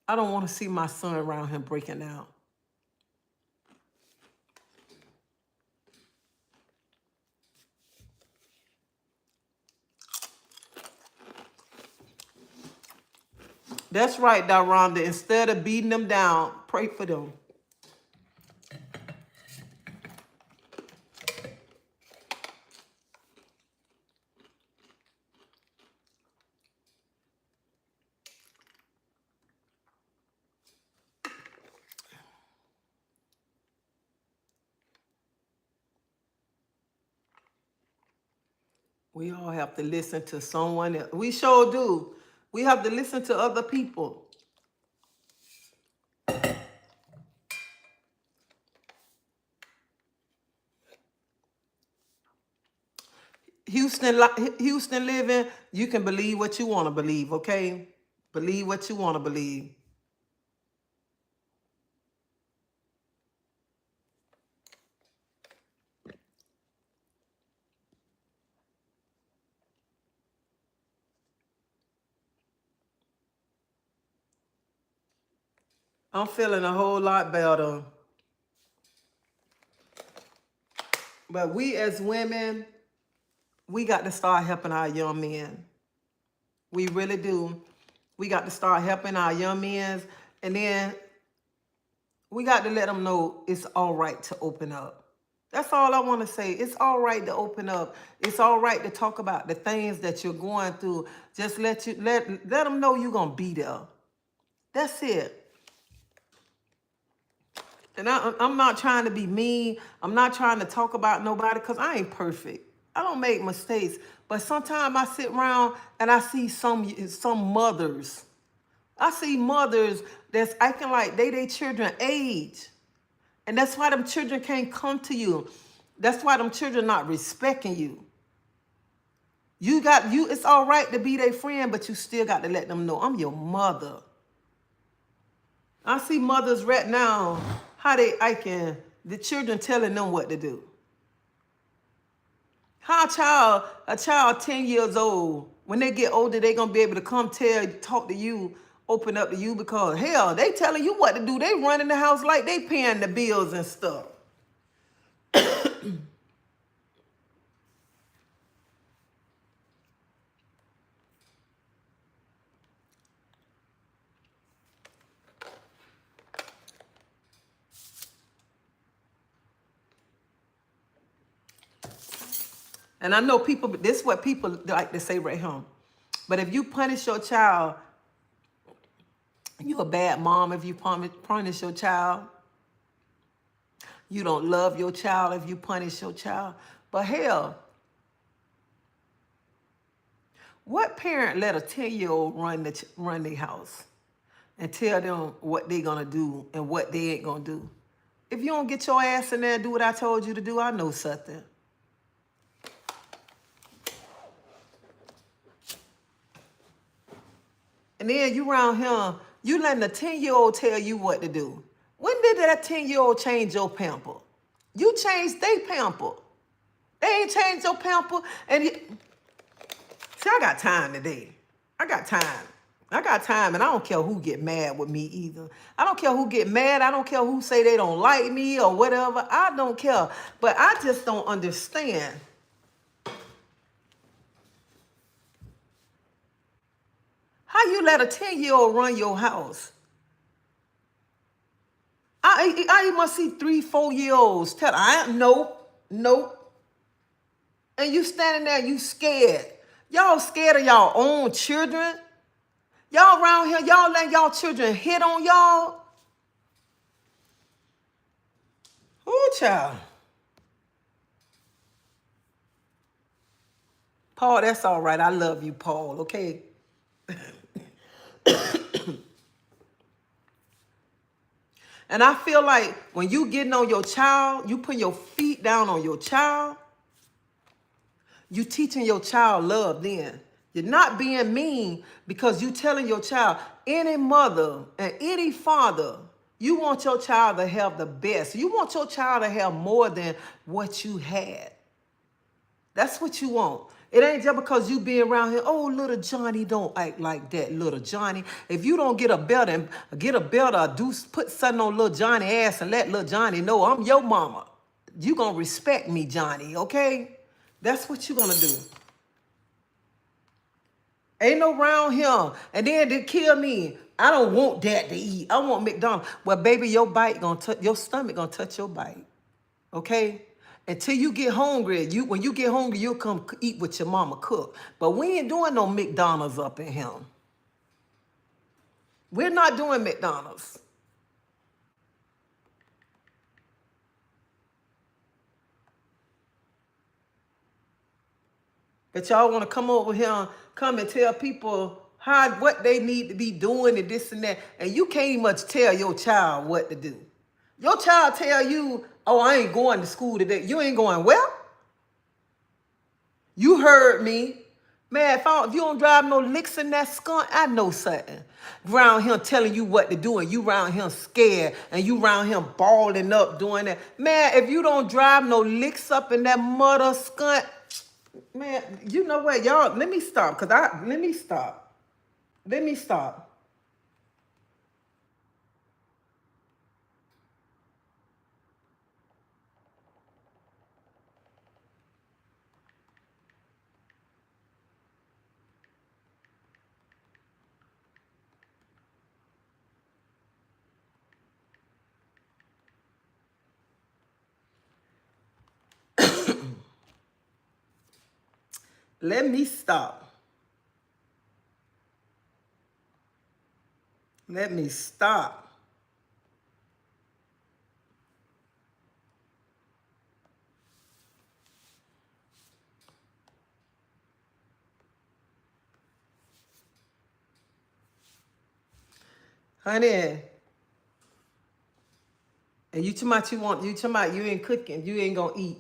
I don't want to see my son around him breaking down. That's right, Darronda. Instead of beating them down, pray for them. We all have to listen to someone else. We sure do. We have to listen to other people. Houston living, you can believe what you want to believe, okay? Believe what you want to believe. I'm feeling a whole lot better. But we as women, we got to start helping our young men. We really do. We got to start helping our young men. And then we got to let them know it's all right to open up. That's all I want to say. It's all right to open up. It's all right to talk about the things that you're going through. Just let them know you're going to be there. That's it. And I'm not trying to be mean. I'm not trying to talk about nobody because I ain't perfect. I don't make mistakes. But sometimes I sit around and I see some mothers. I see mothers that's acting like they children age. And that's why them children can't come to you. That's why them children not respecting you. It's all right to be their friend, but you still got to let them know I'm your mother. I see mothers right now, how they acting, the children telling them what to do. How a child 10 years old, when they get older, they gonna be able to come talk to you, open up to you because hell, they telling you what to do. They running the house like they paying the bills and stuff. And I know people, this is what people like to say right here. But if you punish your child, you're a bad mom if you punish your child. You don't love your child if you punish your child. But hell, what parent let a 10-year-old run their house and tell them what they gonna do and what they ain't gonna do? If you don't get your ass in there and do what I told you to do, I know something. And then you around here, you letting a 10-year-old tell you what to do. When did that 10-year-old change your pamper? You changed their pamper. They ain't changed your pamper. See, I got time today. I got time. I got time, and I don't care who get mad with me either. I don't care who get mad. I don't care who say they don't like me or whatever. I don't care. But I just don't understand. How you let a 10-year-old run your house? I must see 3, 4-year-olds tell nope, nope. And you standing there, you scared. Y'all scared of y'all own children. Y'all around here, y'all let y'all children hit on y'all. Ooh, child. Paul, that's all right. I love you, Paul, okay? And I feel like when you getting on your child, you putting your feet down on your child, you teaching your child love then. You're not being mean because you telling your child, any mother and any father, you want your child to have the best. You want your child to have more than what you had. That's what you want. It ain't just because you be around here, oh, little Johnny don't act like that, little Johnny. If you don't get a belt and put something on little Johnny ass and let little Johnny know I'm your mama, you gonna respect me, Johnny, okay? That's what you gonna do. Ain't no round here. And then they kill me. I don't want that to eat. I want McDonald's. Well, baby, your stomach gonna touch your bite. Okay? Until you get hungry, when you get hungry, you'll come eat what your mama cook. But we ain't doing no McDonald's up in here. We're not doing McDonald's. But y'all want to come over here and come and tell people what they need to be doing and this and that. And you can't even much tell your child what to do. Your child tell you, oh, I ain't going to school today. You ain't going, well, you heard me. Man, if you don't drive no licks in that skunk, I know something. Around him telling you what to do and you around him scared and you around him balling up doing that. Man, if you don't drive no licks up in that mother skunk, man, you know what, y'all, let me stop. Let me stop. Let me stop. Let me stop. Honey, and you talking about you ain't cooking, you ain't gonna eat.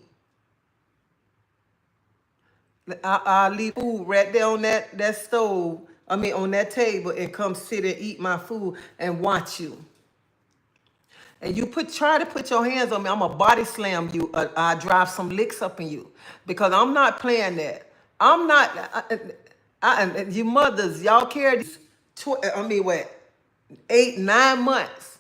I'll leave food right there on that stove, on that table, and come sit and eat my food and watch you. And you try to put your hands on me, I'm going to body slam you. I drive some licks up in you. Because I'm not playing that. I'm not, you mothers, y'all carry these, 8, 9 months.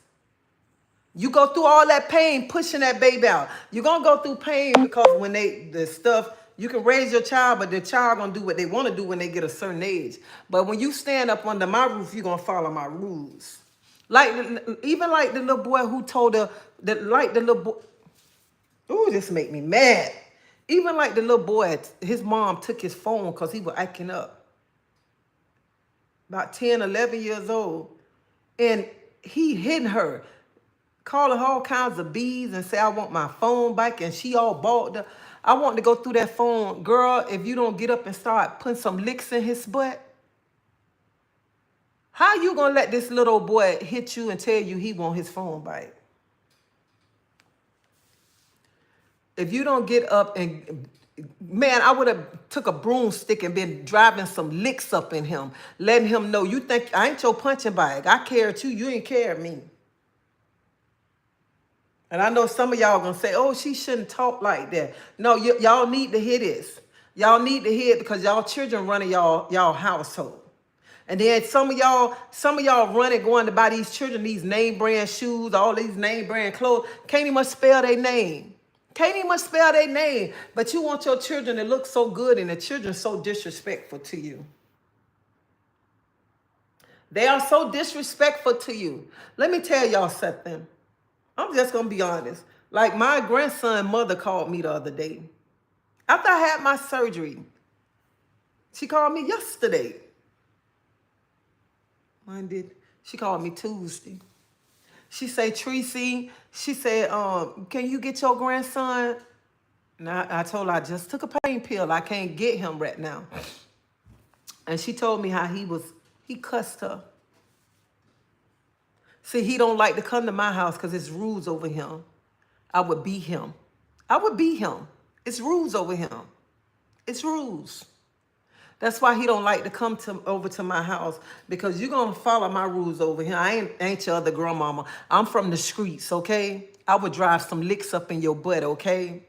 You go through all that pain pushing that baby out. You're going to go through pain because when you can raise your child, but the child going to do what they want to do when they get a certain age. But when you stand up under my roof, you're going to follow my rules. Even like the little boy who told the little boy, ooh, this make me mad. Even like the little boy, his mom took his phone because he was acting up. About 10, 11 years old. And he hit her, calling her all kinds of B's and say, I want my phone back. And she all balled up. I want to go through that phone. Girl, if you don't get up and start putting some licks in his butt, how you going to let this little boy hit you and tell you he want his phone back? If you don't get up and, man, I would have took a broomstick and been driving some licks up in him, letting him know, you think I ain't your punching bag. I carried you. You ain't carried me. And I know some of y'all going to say, oh, she shouldn't talk like that. No, y'all need to hear this. Y'all need to hear it because y'all children running y'all household. And then some of y'all running, going to buy these children these name brand shoes, all these name brand clothes. Can't even spell their name. Can't even spell their name. But you want your children to look so good and the children so disrespectful to you. They are so disrespectful to you. Let me tell y'all something. I'm just gonna be honest. Like my grandson mother called me the other day. After I had my surgery, she called me yesterday. Monday. She called me Tuesday. She say, Treasie, she said, can you get your grandson? And I told her I just took a pain pill. I can't get him right now. And she told me how he cussed her. See, he don't like to come to my house because it's rules over him. I would beat him. I would beat him. It's rules over him. It's rules. That's why he don't like to come over to my house, because you're going to follow my rules over here. I ain't your other grandmama. I'm from the streets, okay? I would drive some licks up in your butt, okay?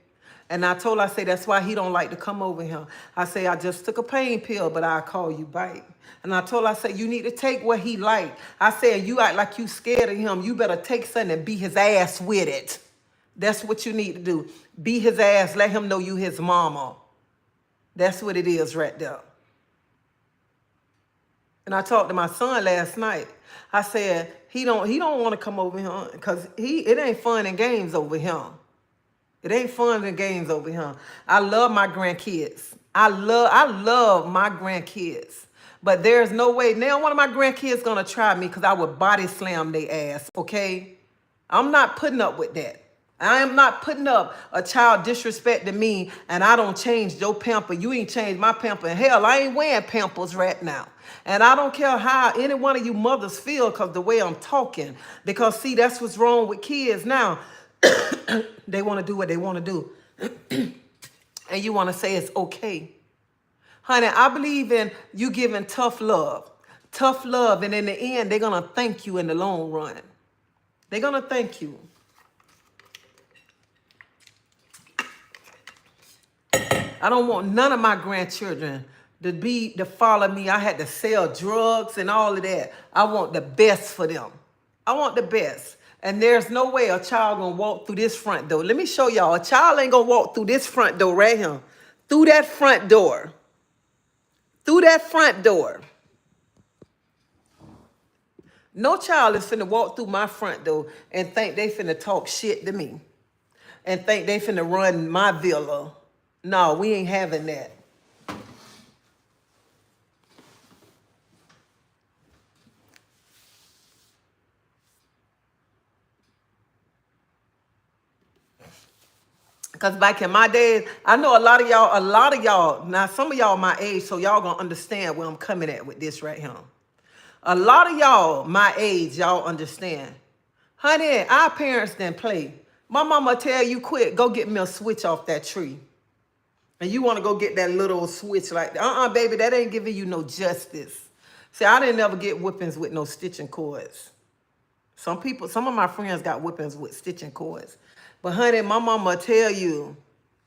And I told her, I say, that's why he don't like to come over here. I say, I just took a pain pill, but I'll call you back. And I told her, I said, you need to take what he like. I said, you act like you scared of him. You better take something and beat his ass with it. That's what you need to do. Beat his ass. Let him know you his mama. That's what it is right there. And I talked to my son last night. I said, he don't want to come over here because it ain't fun and games over here. It ain't fun and games over here. I love my grandkids. I love my grandkids. But there's no way now one of my grandkids gonna try me because I would body slam their ass, okay? I'm not putting up with that. I am not putting up a child disrespecting me and I don't change your pamper. You ain't changed my pamper. Hell, I ain't wearing pampers right now. And I don't care how any one of you mothers feel because the way I'm talking. Because, see, that's what's wrong with kids now. They want to do what they want to do. And you want to say it's okay. Honey, I believe in you giving tough love. Tough love. And in the end, they're going to thank you in the long run. They're going to thank you. I don't want none of my grandchildren to follow me. I had to sell drugs and all of that. I want the best for them. I want the best. And there's no way a child gonna walk through this front door. Let me show y'all. A child ain't gonna walk through this front door right here. Through that front door. Through that front door. No child is finna walk through my front door and think they finna talk shit to me. And think they finna run my villa. No, we ain't having that. Because back in my days, I know a lot of y'all, now some of y'all my age, so y'all gonna understand where I'm coming at with this right here. A lot of y'all my age, y'all understand. Honey, our parents didn't play. My mama tell you, quick, go get me a switch off that tree. And you want to go get that little switch like that. Baby, that ain't giving you no justice. See, I didn't never get whippings with no stitching cords. Some of my friends got whippings with stitching cords. But honey, my mama tell you,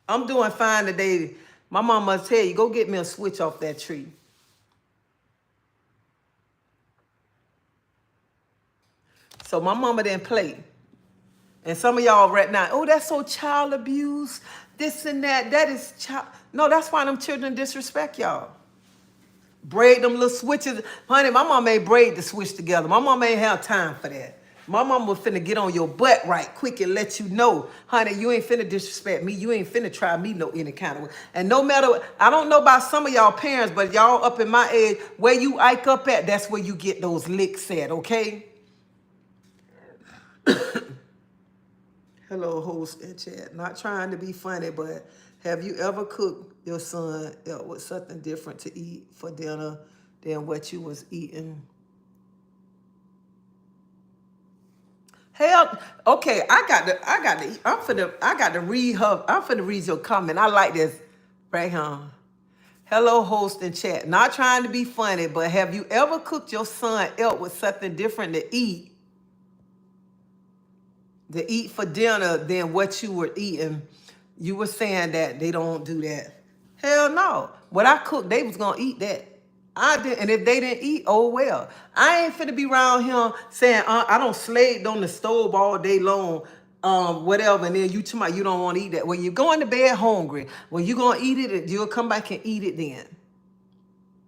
I'm doing fine today. My mama tell you, go get me a switch off that tree. So my mama didn't play. And some of y'all right now, oh, that's so child abuse, this and that. That is child. No, that's why them children disrespect y'all. Braid them little switches. Honey, my mama ain't braid the switch together. My mama ain't have time for that. My mama was finna get on your butt right quick and let you know, honey, you ain't finna disrespect me. You ain't finna try me no any kind of way. And no matter what, I don't know about some of y'all parents, but y'all up in my age, where you ike up at, that's where you get those licks at, okay? Hello, host and chat. Not trying to be funny, but have you ever cooked your son with something different to eat for dinner than what you was eating? Hell, okay, I got to read her. I'm finna read your comment. I like this right here. Hello, host and chat. Not trying to be funny, but have you ever cooked your son out with something different to eat for dinner than what you were eating? You were saying that they don't do that. Hell no. What I cooked, they was gonna eat that. I did, and if they didn't eat, oh well. I ain't finna be around here saying I don't slaved on the stove all day long, whatever, and then you talking you don't want to eat that. When you're going to bed hungry, when you gonna eat it, you'll come back and eat it then.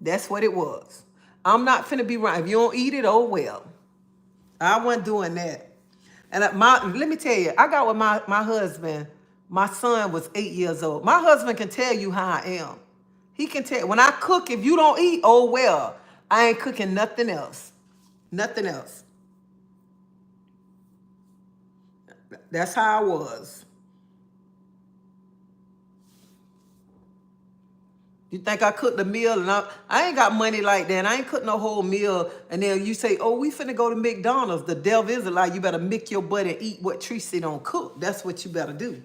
That's what it was. I'm not finna be around. If you don't eat it, oh well. I wasn't doing that. And let me tell you, I got with my husband. My son was 8 years old. My husband can tell you how I am. He can tell. When I cook, if you don't eat, oh well. I ain't cooking nothing else. Nothing else. That's how I was. You think I cooked a meal and I ain't got money like that. I ain't cooked no whole meal. And then you say, oh, we finna go to McDonald's. The devil is a lie. You better make your butt and eat what treasie don't cook. That's what you better do.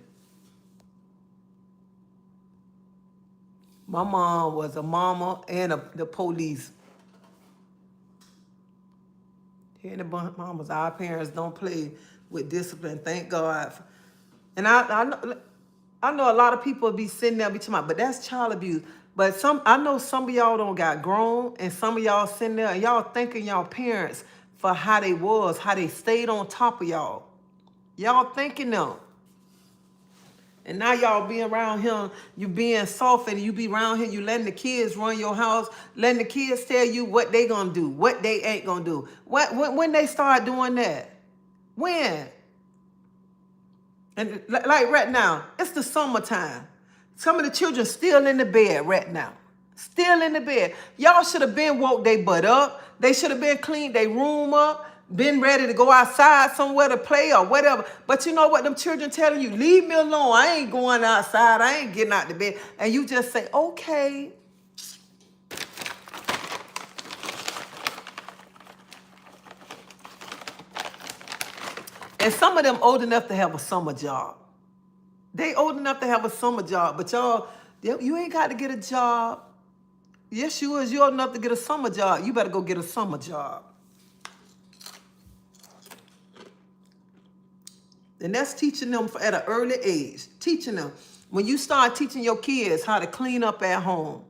My mom was a mama and the police. Here in the mamas, our parents don't play with discipline. Thank God. And I know a lot of people be sitting there be talking about, but that's child abuse. But I know some of y'all don't got grown, and some of y'all sitting there and y'all thanking y'all parents for how they was, how they stayed on top of y'all. Y'all thanking them. And now y'all being around him, you being soft, and you be around here, you letting the kids run your house, letting the kids tell you what they gonna do, what they ain't gonna do. When they start doing that? When? And like right now, it's the summertime. Some of the children still in the bed right now. Still in the bed. Y'all should have been woke their butt up. They should have been cleaned their room up, been ready to go outside somewhere to play or whatever. But you know what them children telling you? Leave me alone. I ain't going outside. I ain't getting out the bed. And you just say, okay. And some of them old enough to have a summer job. They old enough to have a summer job, but y'all, you ain't got to get a job. Yes, you is. You're old enough to get a summer job. You better go get a summer job. And that's teaching them at an early age. Teaching them. When you start teaching your kids how to clean up at home,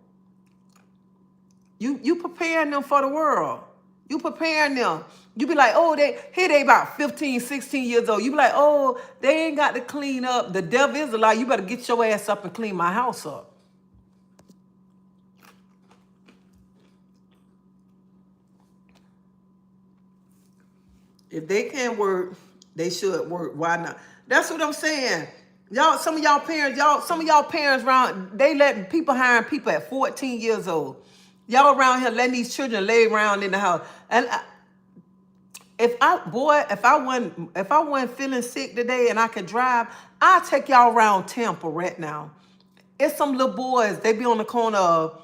you preparing them for the world. You preparing them. You be like, oh, they about 15, 16 years old. You be like, oh, they ain't got to clean up. The devil is a lie. You better get your ass up and clean my house up. If they can't work, they should work. Why not? That's what I'm saying. Y'all, some of y'all parents around, they letting people hiring people at 14 years old. Y'all around here letting these children lay around in the house. And if I wasn't feeling sick today and I could drive, I'll take y'all around Tampa right now. It's some little boys, they be on the corner of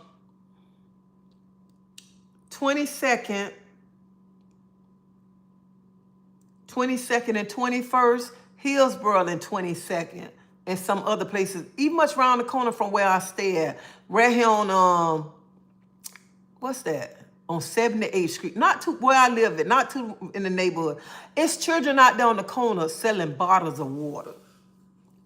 22nd and 21st, Hillsborough and 22nd, and some other places, even much around the corner from where I stay at. Right here on, what's that? On 78th Street. Not too where I live at, not too in the neighborhood. It's children out there on the corner selling bottles of water.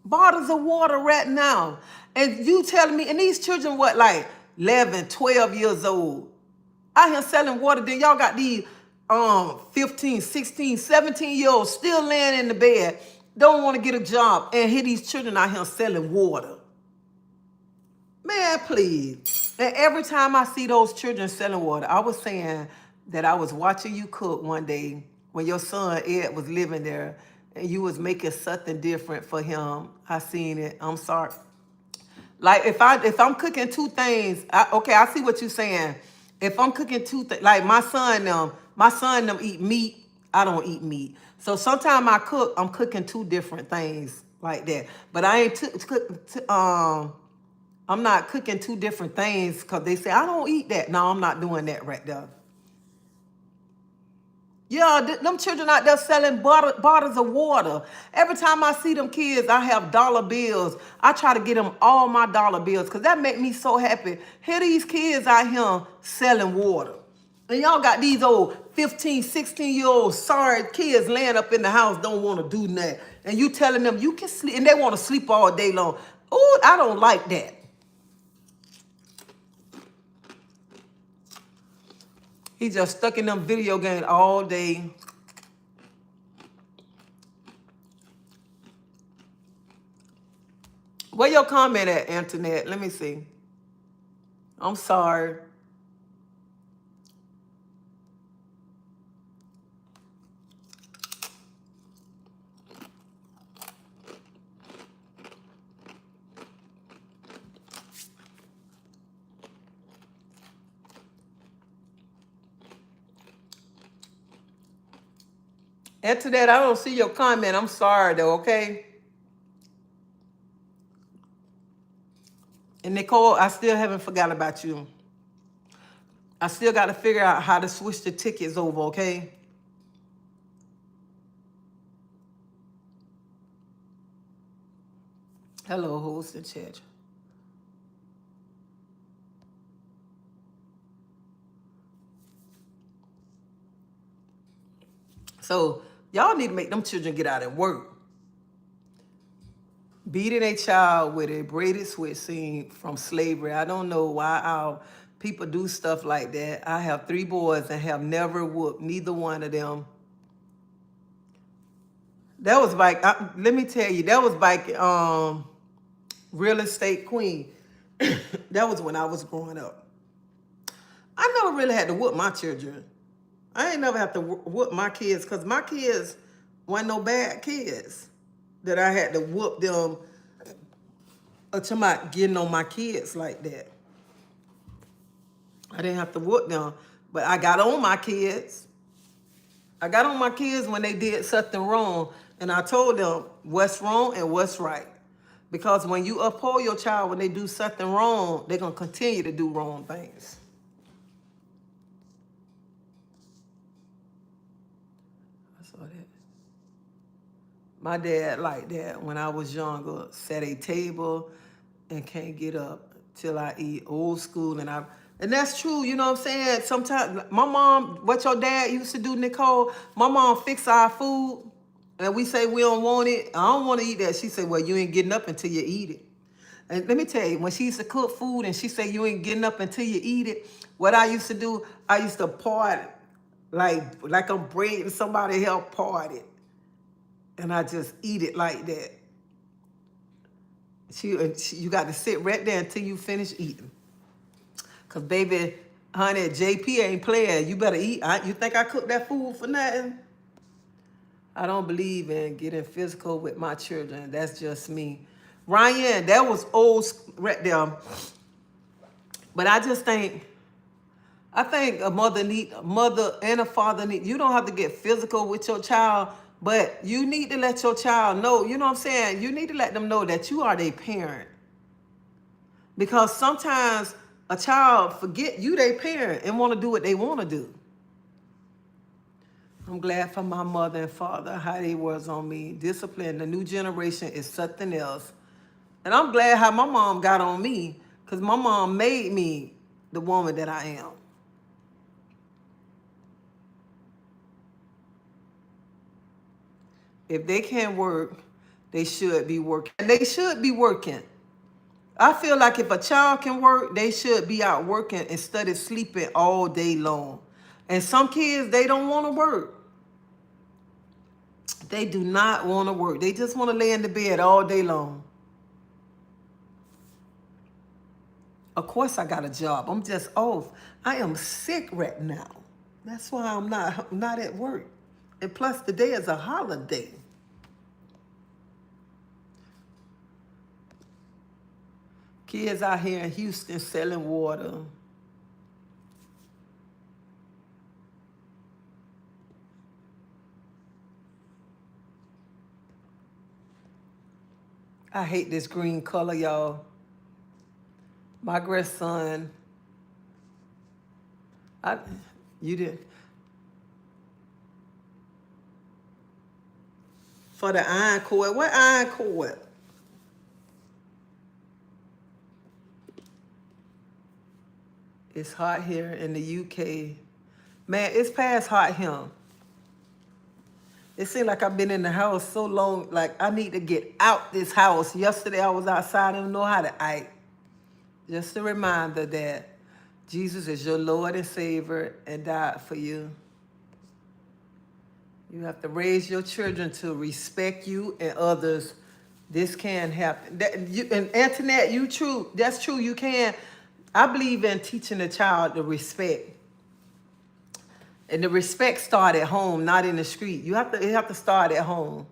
Bottles of water right now. And you telling me, and these children, what, like 11, 12 years old, out here selling water. Then y'all got these 15, 16, 17-year-olds still laying in the bed, don't want to get a job, and hear these children out here selling water. Man, please. And every time I see those children selling water, I was saying that I was watching you cook one day when your son Ed was living there, and you was making something different for him. I seen it. I'm sorry. Like if I'm cooking two things, I see what you're saying. If I'm cooking two things, like my son them eat meat. I don't eat meat. So sometimes I'm cooking two different things like that. But I ain't I'm not cooking two different things because they say I don't eat that. No, I'm not doing that right there. Yeah, them children out there selling bottles of water. Every time I see them kids, I have dollar bills. I try to get them all my dollar bills because that make me so happy. Here these kids out here selling water. And y'all got these old 15, 16-year-old sorry kids laying up in the house, don't want to do nothing. And you telling them you can sleep, and they want to sleep all day long. Oh, I don't like that. He just stuck in them video games all day. Where your comment at, Antoinette? Let me see. I'm sorry. Antoinette, I don't see your comment. I'm sorry though, okay? And Nicole, I still haven't forgot about you. I still got to figure out how to switch the tickets over, okay? Hello, host and chat. So y'all need to make them children get out and work. Beating a child with a braided switch scene from slavery. I don't know why our people do stuff like that. I have 3 boys and have never whooped neither one of them. That was like, let me tell you, that was like real estate queen. That was when I was growing up. I never really had to whoop my children. I ain't never have to whoop my kids because my kids weren't no bad kids that I had to whoop them or to my getting on my kids like that. I didn't have to whoop them, but I got on my kids. I got on my kids when they did something wrong, and I told them what's wrong and what's right. Because when you uphold your child when they do something wrong, they're going to continue to do wrong things. I saw that. My dad, like that, when I was younger, set a table and can't get up till I eat. Old school, and that's true, you know what I'm saying? Sometimes my mom, what your dad used to do, Nicole, my mom fix our food and we say we don't want it. I don't want to eat that. She said, well, you ain't getting up until you eat it. And let me tell you, when she used to cook food and she said you ain't getting up until you eat it, what I used to do, I used to part it like I'm braiding somebody help part it. And I just eat it like that. You got to sit right there until you finish eating. Because, baby, honey, JP ain't playing. You better eat. You think I cooked that food for nothing? I don't believe in getting physical with my children. That's just me. Ryan, that was old right there. But I just think, a mother and a father need, you don't have to get physical with your child, but you need to let your child know, you know what I'm saying? You need to let them know that you are their parent. Because sometimes a child forget you their parent and want to do what they want to do. I'm glad for my mother and father, how they was on me. Discipline, the new generation is something else. And I'm glad how my mom got on me because my mom made me the woman that I am. If they can't work, they should be working. And they should be working. I feel like if a child can work, they should be out working instead of sleeping all day long. And some kids, they don't want to work. They do not want to work. They just want to lay in the bed all day long. Of course, I got a job. I'm just off. I am sick right now. That's why I'm not at work. And plus, today is a holiday. Kids out here in Houston selling water. I hate this green color, y'all. My grandson, you did. For the iron cord, what iron cord? It's hot here in the UK. Man, it's past hot here. It seems like I've been in the house so long, like I need to get out this house. Yesterday I was outside, I don't know how to act. Just a reminder that Jesus is your Lord and Savior and died for you. You have to raise your children to respect you and others. This can happen. And Antoinette, that's true, you can. I believe in teaching a child to respect. And the respect start at home, not in the street. You have to start at home.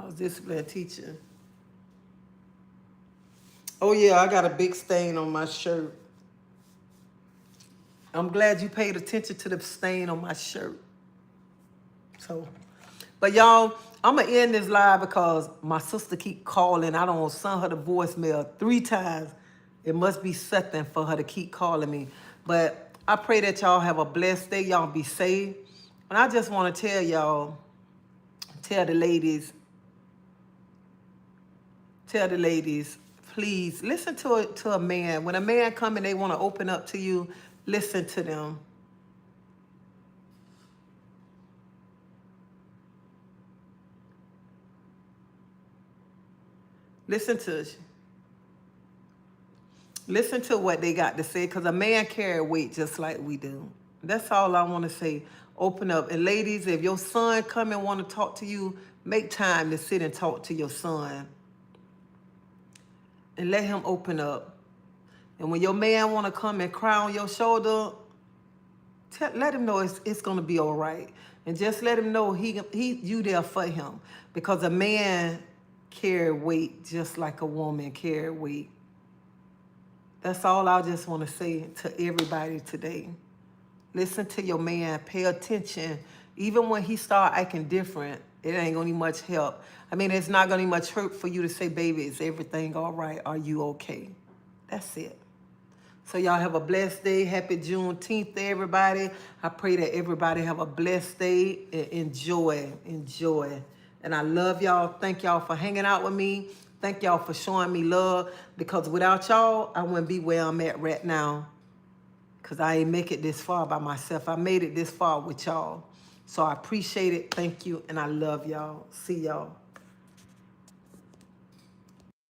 was disciplined teaching. Oh yeah, I got a big stain on my shirt. I'm glad you paid attention to the stain on my shirt. So, but y'all, I'm gonna end this live because my sister keep calling. I don't send her the voicemail 3 times. It must be something for her to keep calling me. But I pray that y'all have a blessed day. Y'all be safe. And I just want to tell y'all, tell the ladies, please listen to a man. When a man come and they want to open up to you, listen to them. Listen to what they got to say, because a man carry weight just like we do. That's all I want to say. Open up. And ladies, if your son come and want to talk to you, make time to sit and talk to your son. And let him open up. And when your man want to come and cry on your shoulder, let him know it's going to be all right. And just let him know you there for him. Because a man carry weight just like a woman carry weight. That's all I just want to say to everybody today. Listen to your man. Pay attention. Even when he start acting different, it ain't going to need much help. I mean, it's not going to need much hurt for you to say, baby, is everything all right? Are you okay? That's it. So y'all have a blessed day. Happy Juneteenth to everybody. I pray that everybody have a blessed day. Enjoy. And I love y'all. Thank y'all for hanging out with me. Thank y'all for showing me love. Because without y'all, I wouldn't be where I'm at right now. Because I ain't make it this far by myself. I made it this far with y'all. So I appreciate it. Thank you. And I love y'all. See y'all.